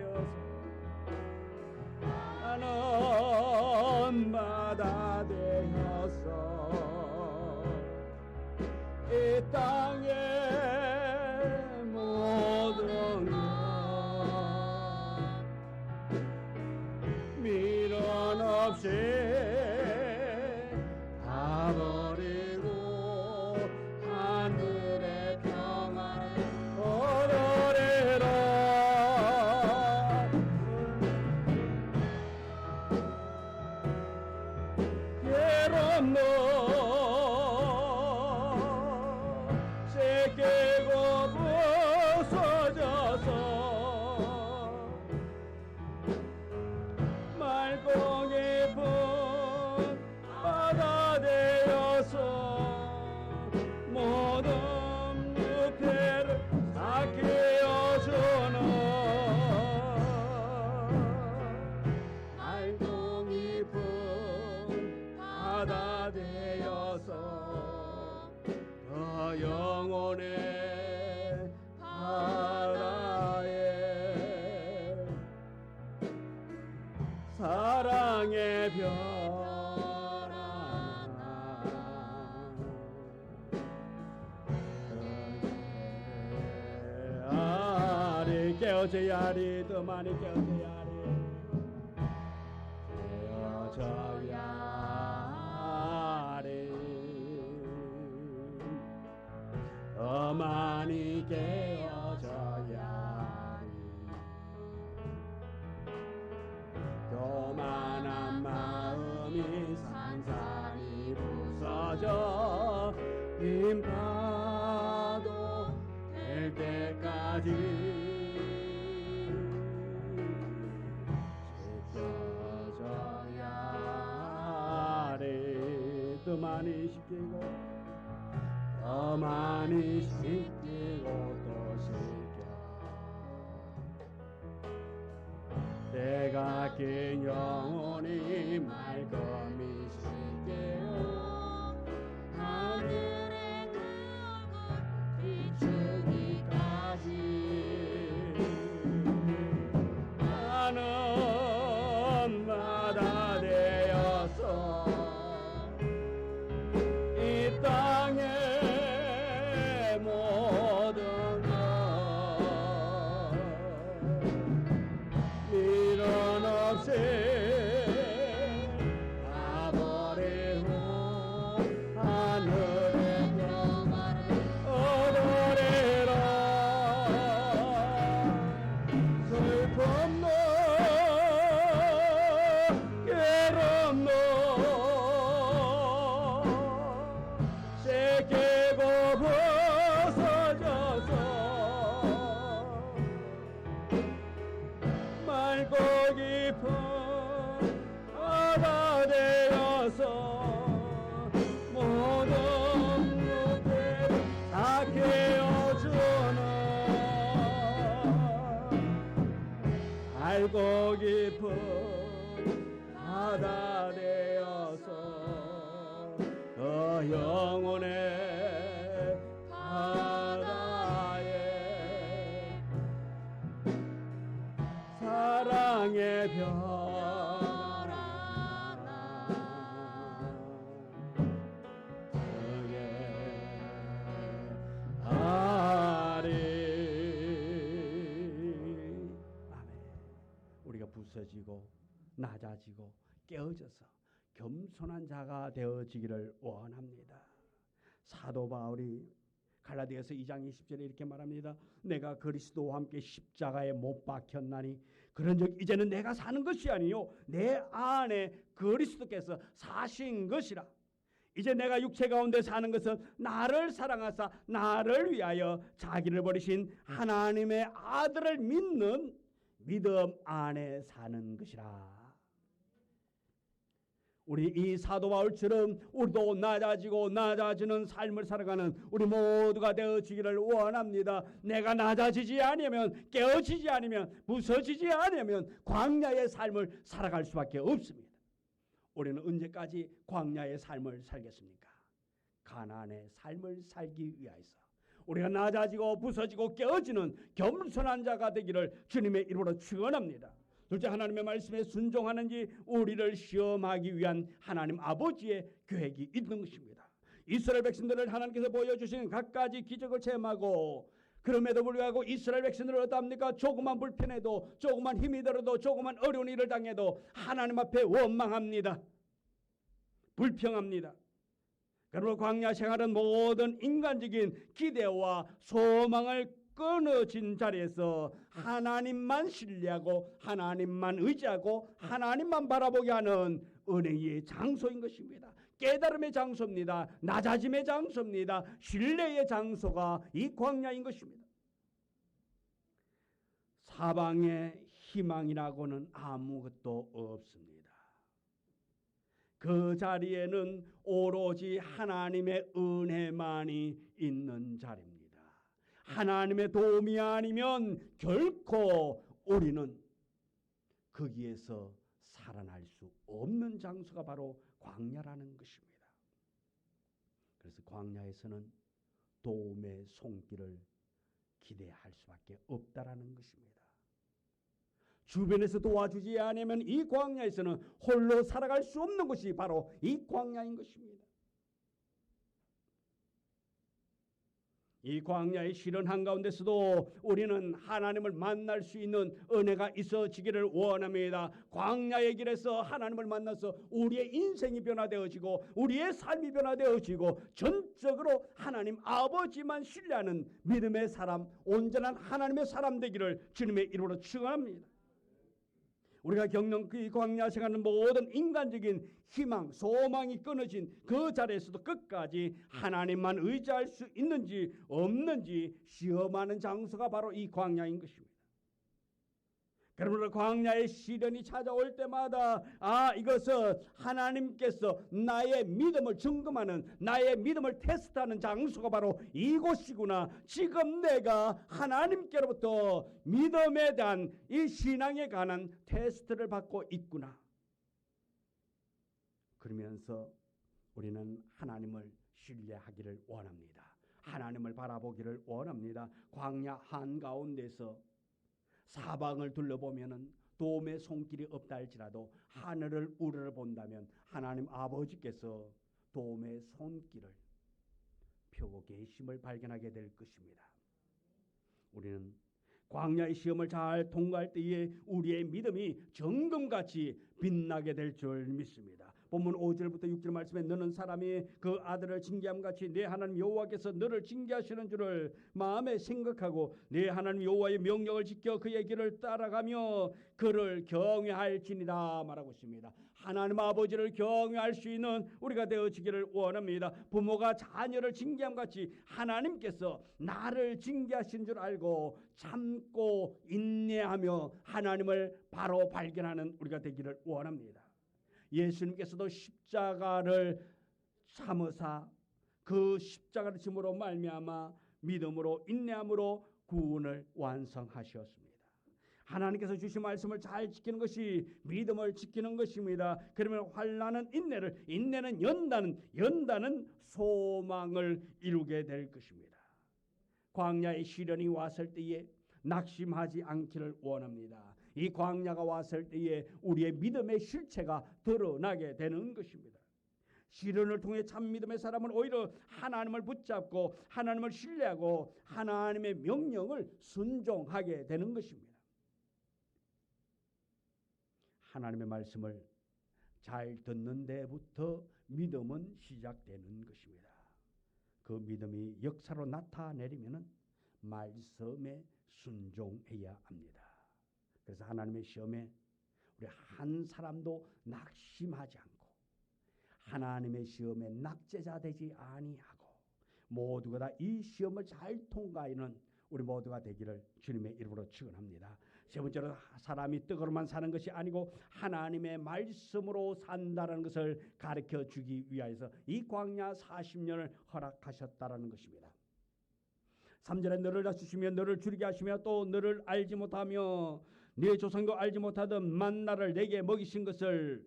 되어서 이 땅의 모든 것 미련 없이 다 버리고 하늘의 평안을 얻으리라. 괴로운 너 깨고 부서져서 맑고 깊은 바다 되어서 모든 늪에를 삭히어주는 맑고 깊은 바다 되어서 더 영혼의 바다에 사랑의 별 하나 아리 깨어져야 하리, 더 많이 깨어져야 하리, 깨어져야 하리. 때까지 지켜져야 하리. 더 많이 시키고 더 많이 시키고 또 시켜 때가 긴 영혼이 말끔히 시켜요. 하늘의 그 얼굴 비추기까지 나는 마다 되어서 이 땅의 모든 것 미련 없이 다 버리고 하늘의 평화를 얻으리라. 슬픔도 괴롭도 씻기고 벗어져서 맑고 깊은 바다 되어서 모든 무대를 다 깨어주는 맑고 깊은 바다 되어서 그 영혼의 바다에 사랑의 별 하나 크게 하리. 아멘. 우리가 부서지고 낮아지고 깨어져서 겸손한 자가 되어지기를 원합니다. 사도 바울이 갈라디아서 2장 20절에 이렇게 말합니다. 내가 그리스도와 함께 십자가에 못 박혔나니 그런즉 이제는 내가 사는 것이 아니요 내 안에 그리스도께서 사신 것이라. 이제 내가 육체 가운데 사는 것은 나를 사랑하사 나를 위하여 자기를 버리신 하나님의 아들을 믿는 믿음 안에 사는 것이라. 우리 이 사도 바울처럼 우리도 낮아지고 낮아지는 삶을 살아가는 우리 모두가 되어지기를 원합니다. 내가 낮아지지 않으면 깨어지지 않으면 부서지지 않으면 광야의 삶을 살아갈 수밖에 없습니다. 우리는 언제까지 광야의 삶을 살겠습니까? 가나안의 삶을 살기 위하여서 우리가 낮아지고 부서지고 깨어지는 겸손한 자가 되기를 주님의 이름으로 축원합니다. 둘째, 하나님의 말씀에 순종하는지 우리를 시험하기 위한 하나님 아버지의 계획이 있는 것입니다. 이스라엘 백성들을 하나님께서 보여주신 갖가지 기적을 체험하고 그럼에도 불구하고 이스라엘 백성들은 어떠합니까? 조그만 불편해도 조그만 힘이 들어도 조그만 어려운 일을 당해도 하나님 앞에 원망합니다. 불평합니다. 그러므로 광야 생활은 모든 인간적인 기대와 소망을 끊어진 자리에서 하나님만 신뢰하고 하나님만 의지하고 하나님만 바라보게 하는 은혜의 장소인 것입니다. 깨달음의 장소입니다. 낮아짐의 장소입니다. 신뢰의 장소가 이 광야인 것입니다. 사방에 희망이라고는 아무것도 없습니다. 그 자리에는 오로지 하나님의 은혜만이 있는 자리입니다. 하나님의 도움이 아니면 결코 우리는 거기에서 살아날 수 없는 장소가 바로 광야라는 것입니다. 그래서 광야에서는 도움의 손길을 기대할 수밖에 없다라는 것입니다. 주변에서 도와주지 않으면 이 광야에서는 홀로 살아갈 수 없는 것이 바로 이 광야인 것입니다. 이 광야의 시련 한가운데서도 우리는 하나님을 만날 수 있는 은혜가 있어지기를 원합니다. 광야의 길에서 하나님을 만나서 우리의 인생이 변화되어지고 우리의 삶이 변화되어지고 전적으로 하나님 아버지만 신뢰하는 믿음의 사람, 온전한 하나님의 사람 되기를 주님의 이름으로 축원합니다. 우리가 겪는 그 광야 생활은 모든 인간적인 희망, 소망이 끊어진 그 자리에서도 끝까지 하나님만 의지할 수 있는지 없는지 시험하는 장소가 바로 이 광야인 것입니다. 그러므로 광야의 시련이 찾아올 때마다 이것은 하나님께서 나의 믿음을 점검하는, 나의 믿음을 테스트하는 장소가 바로 이곳이구나. 지금 내가 하나님께로부터 믿음에 대한 이 신앙에 관한 테스트를 받고 있구나. 그러면서 우리는 하나님을 신뢰하기를 원합니다. 하나님을 바라보기를 원합니다. 광야 한가운데서 사방을 둘러보면은 도움의 손길이 없다 할지라도 하늘을 우러러본다면 하나님 아버지께서 도움의 손길을 펴고 계심을 발견하게 될 것입니다. 우리는 광야의 시험을 잘 통과할 때에 우리의 믿음이 정금같이 빛나게 될 줄 믿습니다. 본문 5절부터 6절 말씀에 너는 사람이 그 아들을 징계함같이 내 하나님 여호와께서 너를 징계하시는 줄을 마음에 생각하고 내 하나님 여호와의 명령을 지켜 그의 길을 따라가며 그를 경외할지니라 말하고 있습니다. 하나님 아버지를 경외할 수 있는 우리가 되어지기를 원합니다. 부모가 자녀를 징계함같이 하나님께서 나를 징계하신 줄 알고 참고 인내하며 하나님을 바로 발견하는 우리가 되기를 원합니다. 예수님께서도 십자가를 참으사 그 십자가를 짐으로 말미암아 믿음으로 인내함으로 구원을 완성하셨습니다. 하나님께서 주신 말씀을 잘 지키는 것이 믿음을 지키는 것입니다. 그러면 환난은 인내는 연단은 소망을 이루게 될 것입니다. 광야의 시련이 왔을 때에 낙심하지 않기를 원합니다. 이 광야가 왔을 때에 우리의 믿음의 실체가 드러나게 되는 것입니다. 시련을 통해 참 믿음의 사람은 오히려 하나님을 붙잡고 하나님을 신뢰하고 하나님의 명령을 순종하게 되는 것입니다. 하나님의 말씀을 잘 듣는 데부터 믿음은 시작되는 것입니다. 그 믿음이 역사로 나타내려면 말씀에 순종해야 합니다. 그래서 하나님의 시험에 우리 한 사람도 낙심하지 않고 하나님의 시험에 낙제자 되지 아니하고 모두가 다 이 시험을 잘 통과하는 우리 모두가 되기를 주님의 이름으로 축원합니다. 세 번째로 사람이 떡으로만 사는 것이 아니고 하나님의 말씀으로 산다는 것을 가르쳐 주기 위하여서 이 광야 40년을 허락하셨다라는 것입니다. 3절에 너를 낮추시며 너를 줄이게 하시며 또 너를 알지 못하며 네 조상도 알지 못하던 만나를 내게 먹이신 것을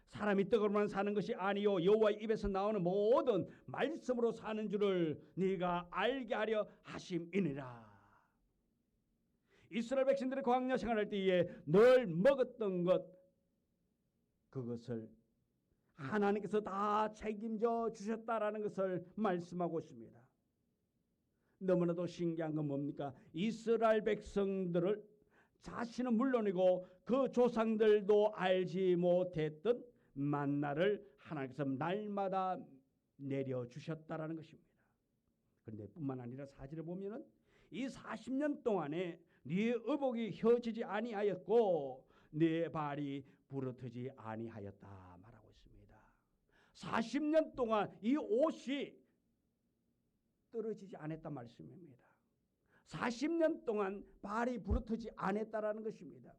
사람이 떡으로만 사는 것이 아니요 여호와의 입에서 나오는 모든 말씀으로 사는 줄을 네가 알게 하려 하심이니라. 이스라엘 백성들이 광야 생활할 때에 늘 먹었던 것 그것을 하나님께서 다 책임져 주셨다라는 것을 말씀하고 있습니다. 너무나도 신기한 건 뭡니까? 이스라엘 백성들을 자신은 물론이고 그 조상들도 알지 못했던 만나를 하나님께서 날마다 내려주셨다라는 것입니다. 그런데 뿐만 아니라 4절에 보면은 이 40년 동안에 네 의복이 혀지지 아니하였고 네 발이 부르트지 아니하였다 말하고 있습니다. 40년 동안 이 옷이 떨어지지 않았다 말씀입니다. 40년 동안 발이 부르트지 않았다라는 것입니다.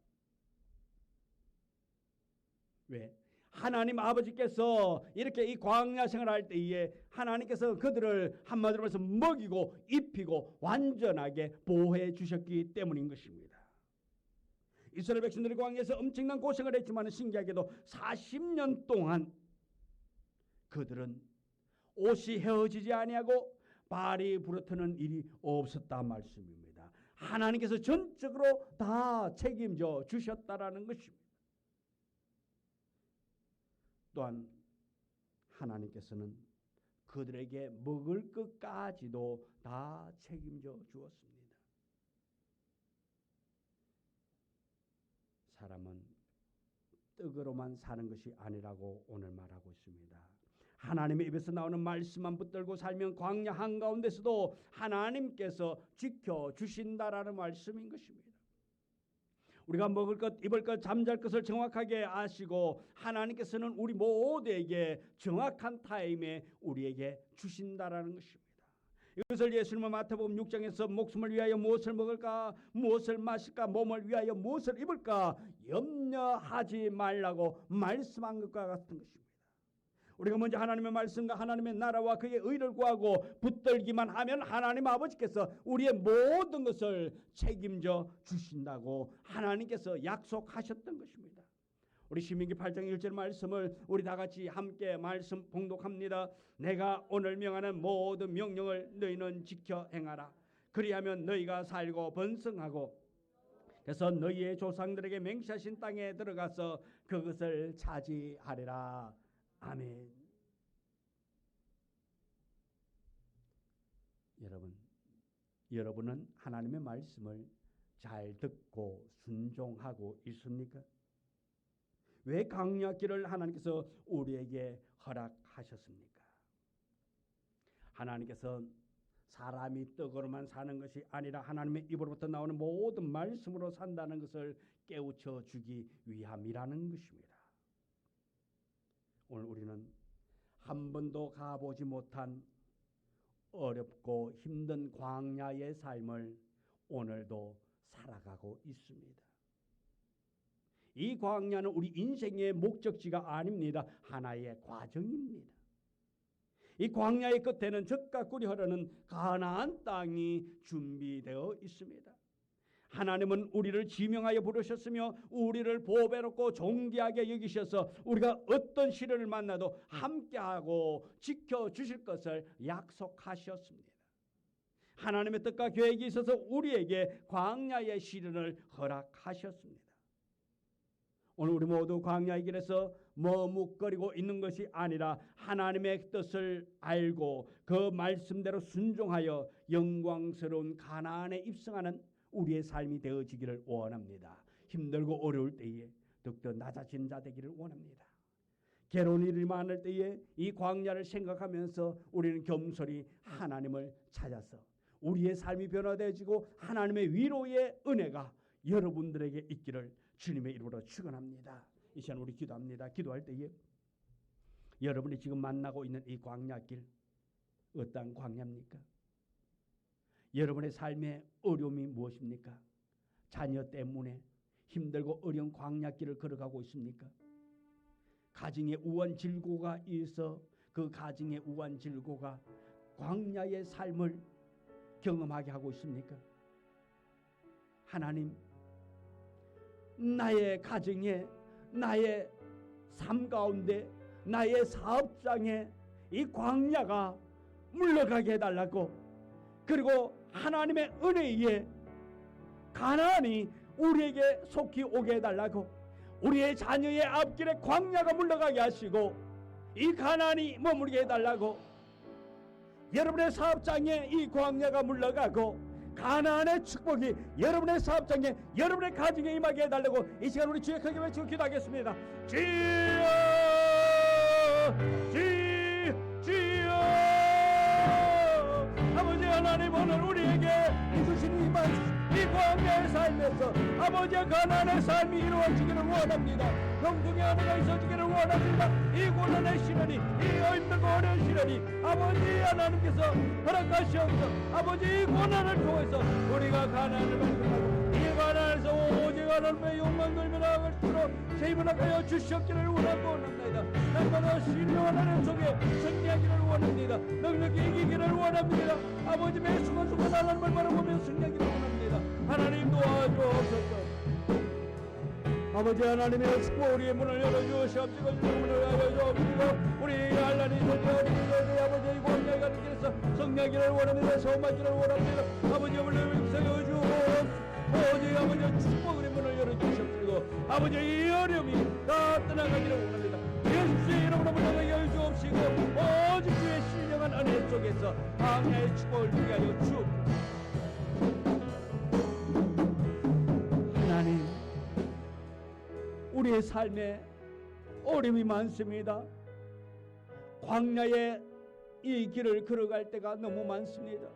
왜? 하나님 아버지께서 이렇게 이 광야 생활할 때에 하나님께서 그들을 한마디로 해서 먹이고 입히고 완전하게 보호해 주셨기 때문인 것입니다. 이스라엘 백성들이 광야에서 엄청난 고생을 했지만 신기하게도 40년 동안 그들은 옷이 헤어지지 아니하고 발이 부르트는 일이 없었다 말씀입니다. 하나님께서 전적으로 다 책임져 주셨다라는 것입니다. 또한 하나님께서는 그들에게 먹을 것까지도 다 책임져 주었습니다. 사람은 떡으로만 사는 것이 아니라고 오늘 말하고 있습니다. 하나님의 입에서 나오는 말씀만 붙들고 살면 광야 한가운데서도 하나님께서 지켜주신다라는 말씀인 것입니다. 우리가 먹을 것, 입을 것, 잠잘 것을 정확하게 아시고 하나님께서는 우리 모두에게 정확한 타임에 우리에게 주신다라는 것입니다. 이것을 예수님은 마태복음 6장에서 목숨을 위하여 무엇을 먹을까, 무엇을 마실까, 몸을 위하여 무엇을 입을까 염려하지 말라고 말씀한 것과 같은 것입니다. 우리가 먼저 하나님의 말씀과 하나님의 나라와 그의 의를 구하고 붙들기만 하면 하나님 아버지께서 우리의 모든 것을 책임져 주신다고 하나님께서 약속하셨던 것입니다. 우리 신명기 8장 1절 말씀을 우리 다 같이 함께 말씀 봉독합니다. 내가 오늘 명하는 모든 명령을 너희는 지켜 행하라. 그리하면 너희가 살고 번성하고 그래서 너희의 조상들에게 맹세하신 땅에 들어가서 그것을 차지하리라. 아멘. 여러분은 하나님의 말씀을 잘 듣고 순종하고 있습니까? 왜 광야길을 하나님께서 우리에게 허락하셨습니까? 하나님께서 사람이 떡으로만 사는 것이 아니라 하나님의 입으로부터 나오는 모든 말씀으로 산다는 것을 깨우쳐 주기 위함이라는 것입니다. 오늘 우리는 한 번도 가보지 못한 어렵고 힘든 광야의 삶을 오늘도 살아가고 있습니다. 이 광야는 우리 인생의 목적지가 아닙니다. 하나의 과정입니다. 이 광야의 끝에는 젖과 꿀이 흐르는 가나안 땅이 준비되어 있습니다. 하나님은 우리를 지명하여 부르셨으며 우리를 보배롭고 존귀하게 여기셔서 우리가 어떤 시련을 만나도 함께하고 지켜주실 것을 약속하셨습니다. 하나님의 뜻과 계획이 있어서 우리에게 광야의 시련을 허락하셨습니다. 오늘 우리 모두 광야의 길에서 머뭇거리고 있는 것이 아니라 하나님의 뜻을 알고 그 말씀대로 순종하여 영광스러운 가나안에 입성하는 우리의 삶이 되어지기를 원합니다. 힘들고 어려울 때에 더욱더 낮아진 자 되기를 원합니다. 괴로운 일이 많을 때에 이 광야를 생각하면서 우리는 겸손히 하나님을 찾아서 우리의 삶이 변화되어지고 하나님의 위로의 은혜가 여러분들에게 있기를 주님의 이름으로 축원합니다. 이 시간 우리 기도합니다. 기도할 때에 여러분이 지금 만나고 있는 이 광야길 어떤 광야입니까? 여러분의 삶의 어려움이 무엇입니까? 자녀 때문에 힘들고 어려운 광야길을 걸어가고 있습니까? 가정에 우환질고가 있어 그 가정의 우환질고가 광야의 삶을 경험하게 하고 있습니까? 하나님, 나의 가정에, 나의 삶 가운데, 나의 사업장에 이 광야가 물러가게 해달라고, 그리고 하나님의 은혜에 가나안이 우리에게 속히 오게 해달라고, 우리의 자녀의 앞길에 광야가 물러가게 하시고 이 가나안이 머무르게 해달라고, 여러분의 사업장에 이 광야가 물러가고 가나안의 축복이 여러분의 사업장에 여러분의 가정에 임하게 해달라고 이 시간 우리 주의 크게 외치고 기도하겠습니다. 주여 주여 아버지 하나님, 오늘 우리에게 주신 이 광야의 삶에서 아버지의 가나안의 삶이 이루어지기를 원합니다. 평등의 하나가 있어지기를 원합니다. 이 고난의 시련이, 이 힘들고 어려운 시련이 아버지 하나님께서 허락하시옵소서. 아버지 이 고난을 통해서 우리가 가나안을 발견하고 이 가나안에서 오직 하나님의 욕망 걸며 나아갈 수 있도록 세임을 하여 주시옵기를 원합니다. 날마다 신령한 하나님 속에 승리하기를 원합니다. 능력이 이기기를 원합니다. 아버지 매 순간순간 하나님을 바라보며 승리하기를 원합니다. 하나님 도와주옵소서. 아버지 하나님의 축복 우리의 문을 열어주시옵시고 문을 열어주옵시고 우리 알라니 소리하니 아버지 광야에 가는 길에서 성령하기를 원합니다. 소망하기를 원합니다. 아버지 오늘 역사여 주옵소서. 오직 아버지 축복 우리 문을 열어주시옵시고 아버지 이 어려움이 다 떠나가기를 원합니다. 예수의 이름으로 문을 열어주옵시고 오직 주의 신령한 은혜 속에서 광야의 축복을 누리게 하여 주옵소서. 하나님, 우리의 삶에 어려움이 많습니다. 광야의 이 길을 걸어갈 때가 너무 많습니다.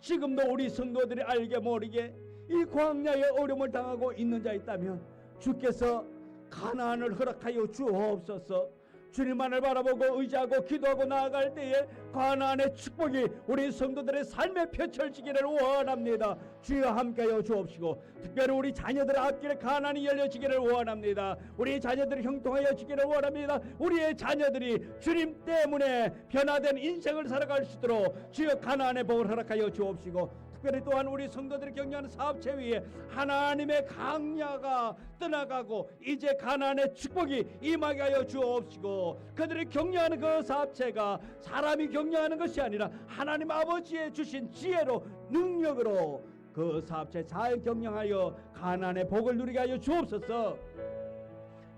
지금도 우리 성도들이 알게 모르게 이 광야에 어려움을 당하고 있는 자 있다면 주께서 가나안을 허락하여 주옵소서. 주님만을 바라보고 의지하고 기도하고 나아갈 때에 가나안의 축복이 우리 성도들의 삶에 펼쳐지기를 원합니다. 주여 함께하여 주옵시고, 특별히 우리 자녀들의 앞길에 가나안이 열려지기를 원합니다. 우리 자녀들이 형통하여 지기를 원합니다. 우리의 자녀들이 주님 때문에 변화된 인생을 살아갈 수 있도록 주여 가나안의 복을 허락하여 주옵시고, 특별히 또한 우리 성도들이 경영하는 사업체 위에 하나님의 강야가 떠나가고 이제 가나안의 축복이 임하게 하여 주옵시고, 그들이 경영하는 그 사업체가 사람이 경영하는 것이 아니라 하나님 아버지의 주신 지혜로 능력으로 그 사업체 잘 경영하여 가나안의 복을 누리게 하여 주옵소서.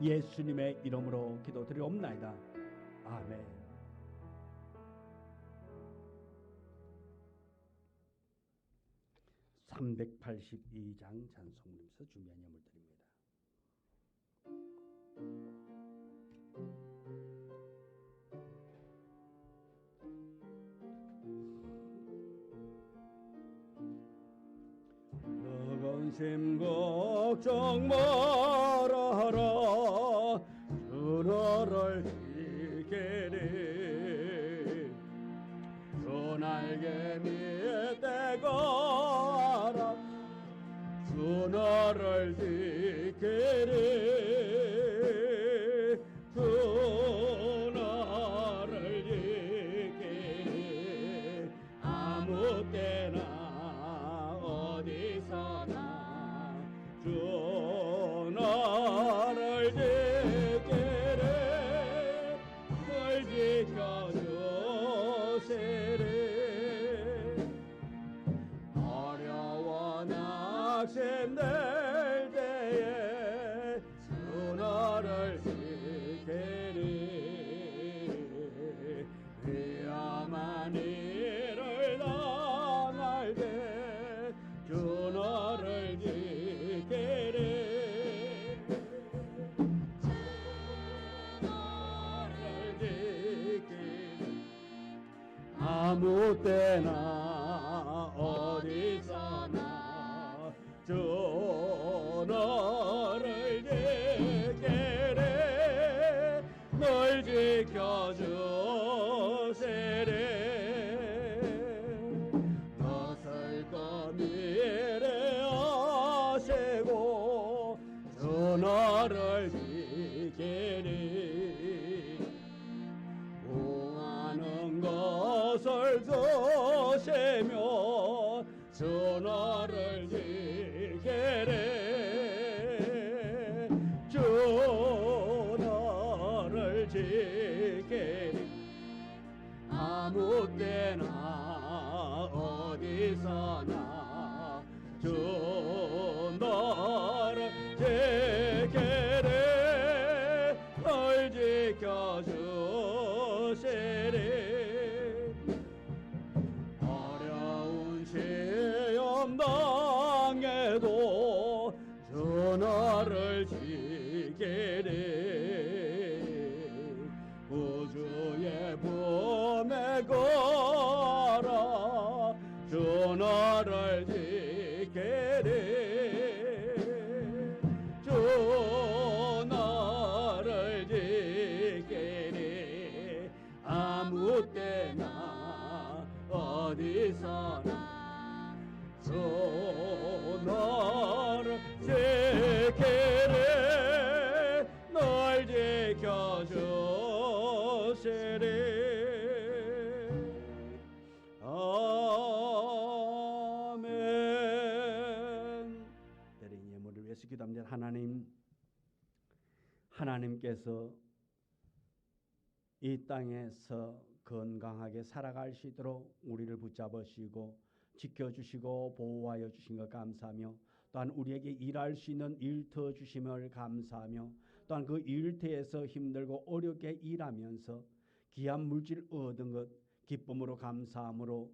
예수님의 이름으로 기도드리옵나이다. 아멘. 382장 찬송문에서 준비한 예물 드립니다. 너건심 걱정 말아라 주 너를 지키리 주 날개 밑에가 주 너를 지키리 주 너를 지키리 아무 때나 어디서나 주 너를 지키리 널 지켜주시리 어려워 낙심될 때에 주 너를 지키리 위험한 일을 당할 때 주 너를 지키리 주 너를 지키리 아무 때나 어디서나 주 너를 지키리 널 지켜주시리 너설 거 미래하시고 주 너를 지키리 구하는 것을 주시며 주 너를 지키리 주 너를 지키리 아무 때나 어디서나 주 너를 지키리 널 지켜주시리 어려운 시험 당해도 주 너를 지키리 구주의 품에 걸어 주 너를 지키리 주 너를 지키리 아무 때나 어디서나 주 너를 지키리 널 지켜주시리 아멘. 내린 예물을 위해서 기도합니다. 하나님께서 이 땅에서 건강하게 살아갈 수 있도록 우리를 붙잡으시고 지켜주시고 보호하여 주신 것 감사하며, 또한 우리에게 일할 수 있는 일터 주심을 감사하며, 또한 그 일터에서 힘들고 어렵게 일하면서 귀한 물질 얻은 것 기쁨으로 감사함으로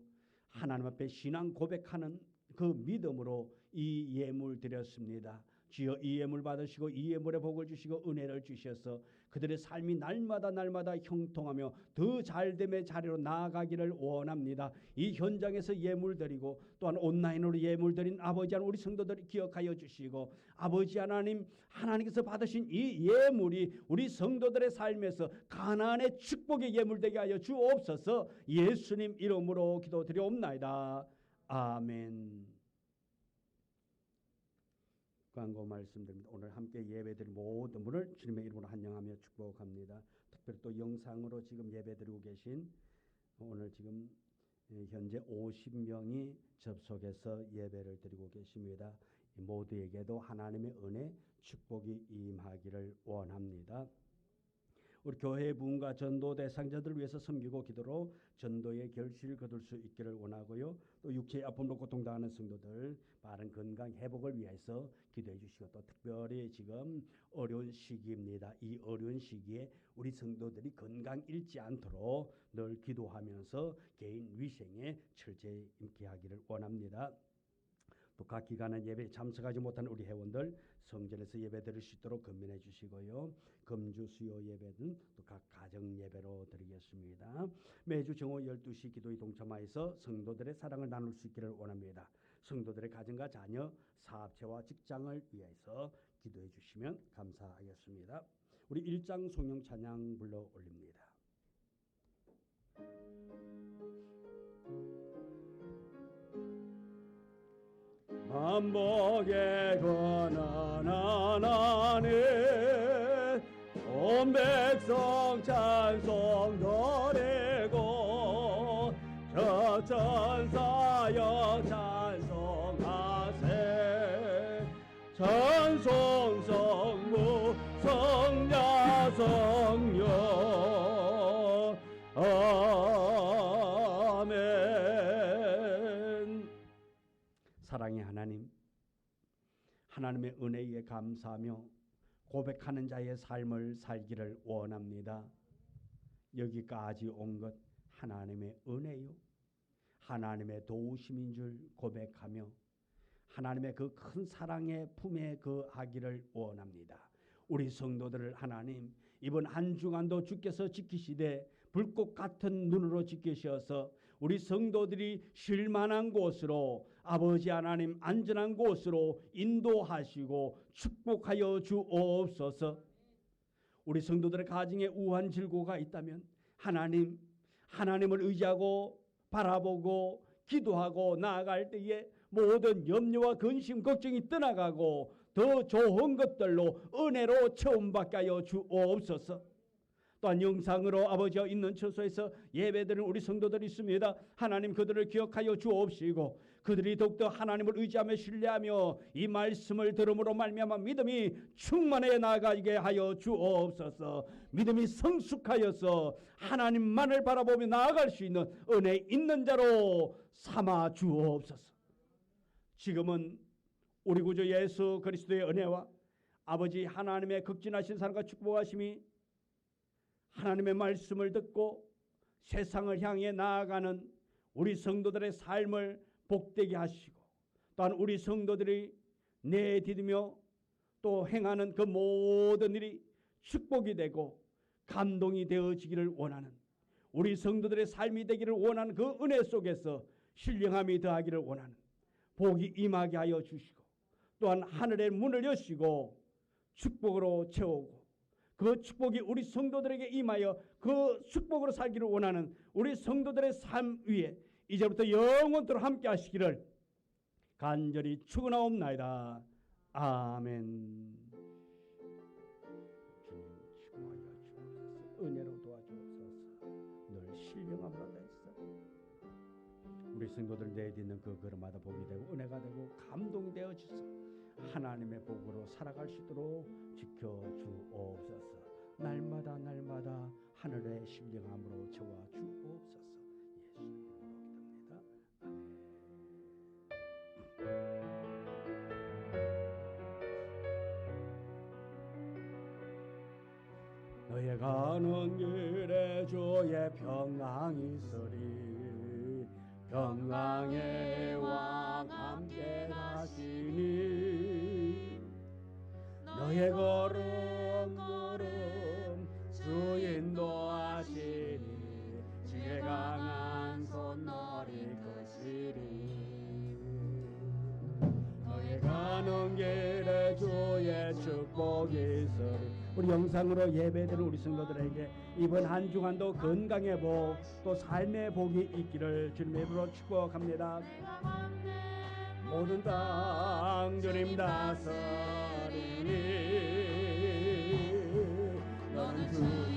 하나님 앞에 신앙 고백하는 그 믿음으로 이 예물 드렸습니다. 주여 이 예물 받으시고 이 예물의 복을 주시고 은혜를 주셔서 그들의 삶이 날마다 형통하며 더 잘됨의 자리로 나아가기를 원합니다. 이 현장에서 예물 드리고 또한 온라인으로 예물 드린 아버지 하나님 우리 성도들 기억하여 주시고 아버지 하나님 하나님께서 받으신 이 예물이 우리 성도들의 삶에서 가나안의 축복의 예물 되게 하여 주옵소서. 예수님 이름으로 기도드리옵나이다. 아멘. 광고 말씀드립니다. 오늘 함께 예배드릴 모든 분을 주님의 이름으로 환영하며 축복합니다. 특별히 또 영상으로 지금 예배드리고 계신 오늘 지금 현재 50명이 접속해서 예배를 드리고 계십니다. 모두에게도 하나님의 은혜 축복이 임하기를 원합니다. 우리 교회 부흥과 전도 대상자들을 위해서 섬기고 기도로 전도의 결실을 거둘 수 있기를 원하고요. 또 육체의 아픔으로 고통당하는 성도들 빠른 건강 회복을 위해서 기도해 주시고 또 특별히 지금 어려운 시기입니다. 이 어려운 시기에 우리 성도들이 건강 잃지 않도록 늘 기도하면서 개인 위생에 철저히 임케하기를 원합니다. 또 각 기간은 예배에 참석하지 못한 우리 회원들 성전에서 예배 드릴 수 있도록 건면해 주시고요. 금주 수요 예배는 또 각 가정 예배로 드리겠습니다. 매주 정오 12시 기도에 동참하여서 성도들의 사랑을 나눌 수 있기를 원합니다. 성도들의 가정과 자녀, 사업체와 직장을 위해서 기도해 주시면 감사하겠습니다. 우리 1장 송영 찬양 불러 올립니다. 만복의 권한 하나님 온 백성 찬송 노래고 저 천사여 찬송하세 찬송 성부 성자 성령 아멘. 사랑의 하나님, 하나님의 은혜에 감사하며 고백하는 자의 삶을 살기를 원합니다. 여기까지 온 것 하나님의 은혜요, 하나님의 도우심인 줄 고백하며 하나님의 그 큰 사랑의 품에 거하기를 원합니다. 우리 성도들을 하나님 이번 한 주간도 주께서 지키시되 불꽃 같은 눈으로 지키셔서 우리 성도들이 쉴 만한 곳으로 아버지 하나님 안전한 곳으로 인도하시고 축복하여 주옵소서. 우리 성도들의 가정에 우한 질고가 있다면 하나님을 의지하고 바라보고 기도하고 나아갈 때에 모든 염려와 근심 걱정이 떠나가고 더 좋은 것들로 은혜로 체험받게 하여 주옵소서. 또한 영상으로 아버지와 있는 처소에서 예배드리는 우리 성도들이 있습니다. 하나님 그들을 기억하여 주옵시고 그들이 더욱더 하나님을 의지하며 신뢰하며 이 말씀을 들음으로 말미암아 믿음이 충만해 나가게 하여 주옵소서. 믿음이 성숙하여서 하나님만을 바라보며 나아갈 수 있는 은혜 있는 자로 삼아 주옵소서. 지금은 우리 구주 예수 그리스도의 은혜와 아버지 하나님의 극진하신 사랑과 축복하심이 하나님의 말씀을 듣고 세상을 향해 나아가는 우리 성도들의 삶을 복되게 하시고 또한 우리 성도들이 내디디며 또 행하는 그 모든 일이 축복이 되고 감동이 되어지기를 원하는 우리 성도들의 삶이 되기를 원하는 그 은혜 속에서 신령함이 더하기를 원하는 복이 임하게 하여 주시고 또한 하늘의 문을 여시고 축복으로 채우고 그 축복이 우리 성도들에게 임하여 그 축복으로 살기를 원하는 우리 성도들의 삶 위에 이제부터 영원토록 함께 하시기를 간절히 축원하옵나이다. 아멘. 주님 축복하여 주옵소서. 은혜로 도와주옵소서. 늘 신령함으로 됐어. 우리 성도들 내딛는 그 걸음마다 복이 되고 은혜가 되고 감동이 되어 주소서. 하나님의 복으로 살아갈 수 있도록 지켜주옵소서. 날마다 하늘의 신령함으로 채워 주옵소서. 예수님으로 기도합니다. 아멘. 너의 가는 길에 주의 평강이 있으리 평강의 왕 함께 하시니 주님의 축복이 있으리. 우리 영상으로 예배드리는 우리 성도들에게 이번 한 주간도 건강의 복, 또 삶의 복이 있기를 주님의 이름으로 축복합니다. 모든 땅 주님 다스리니 너는 주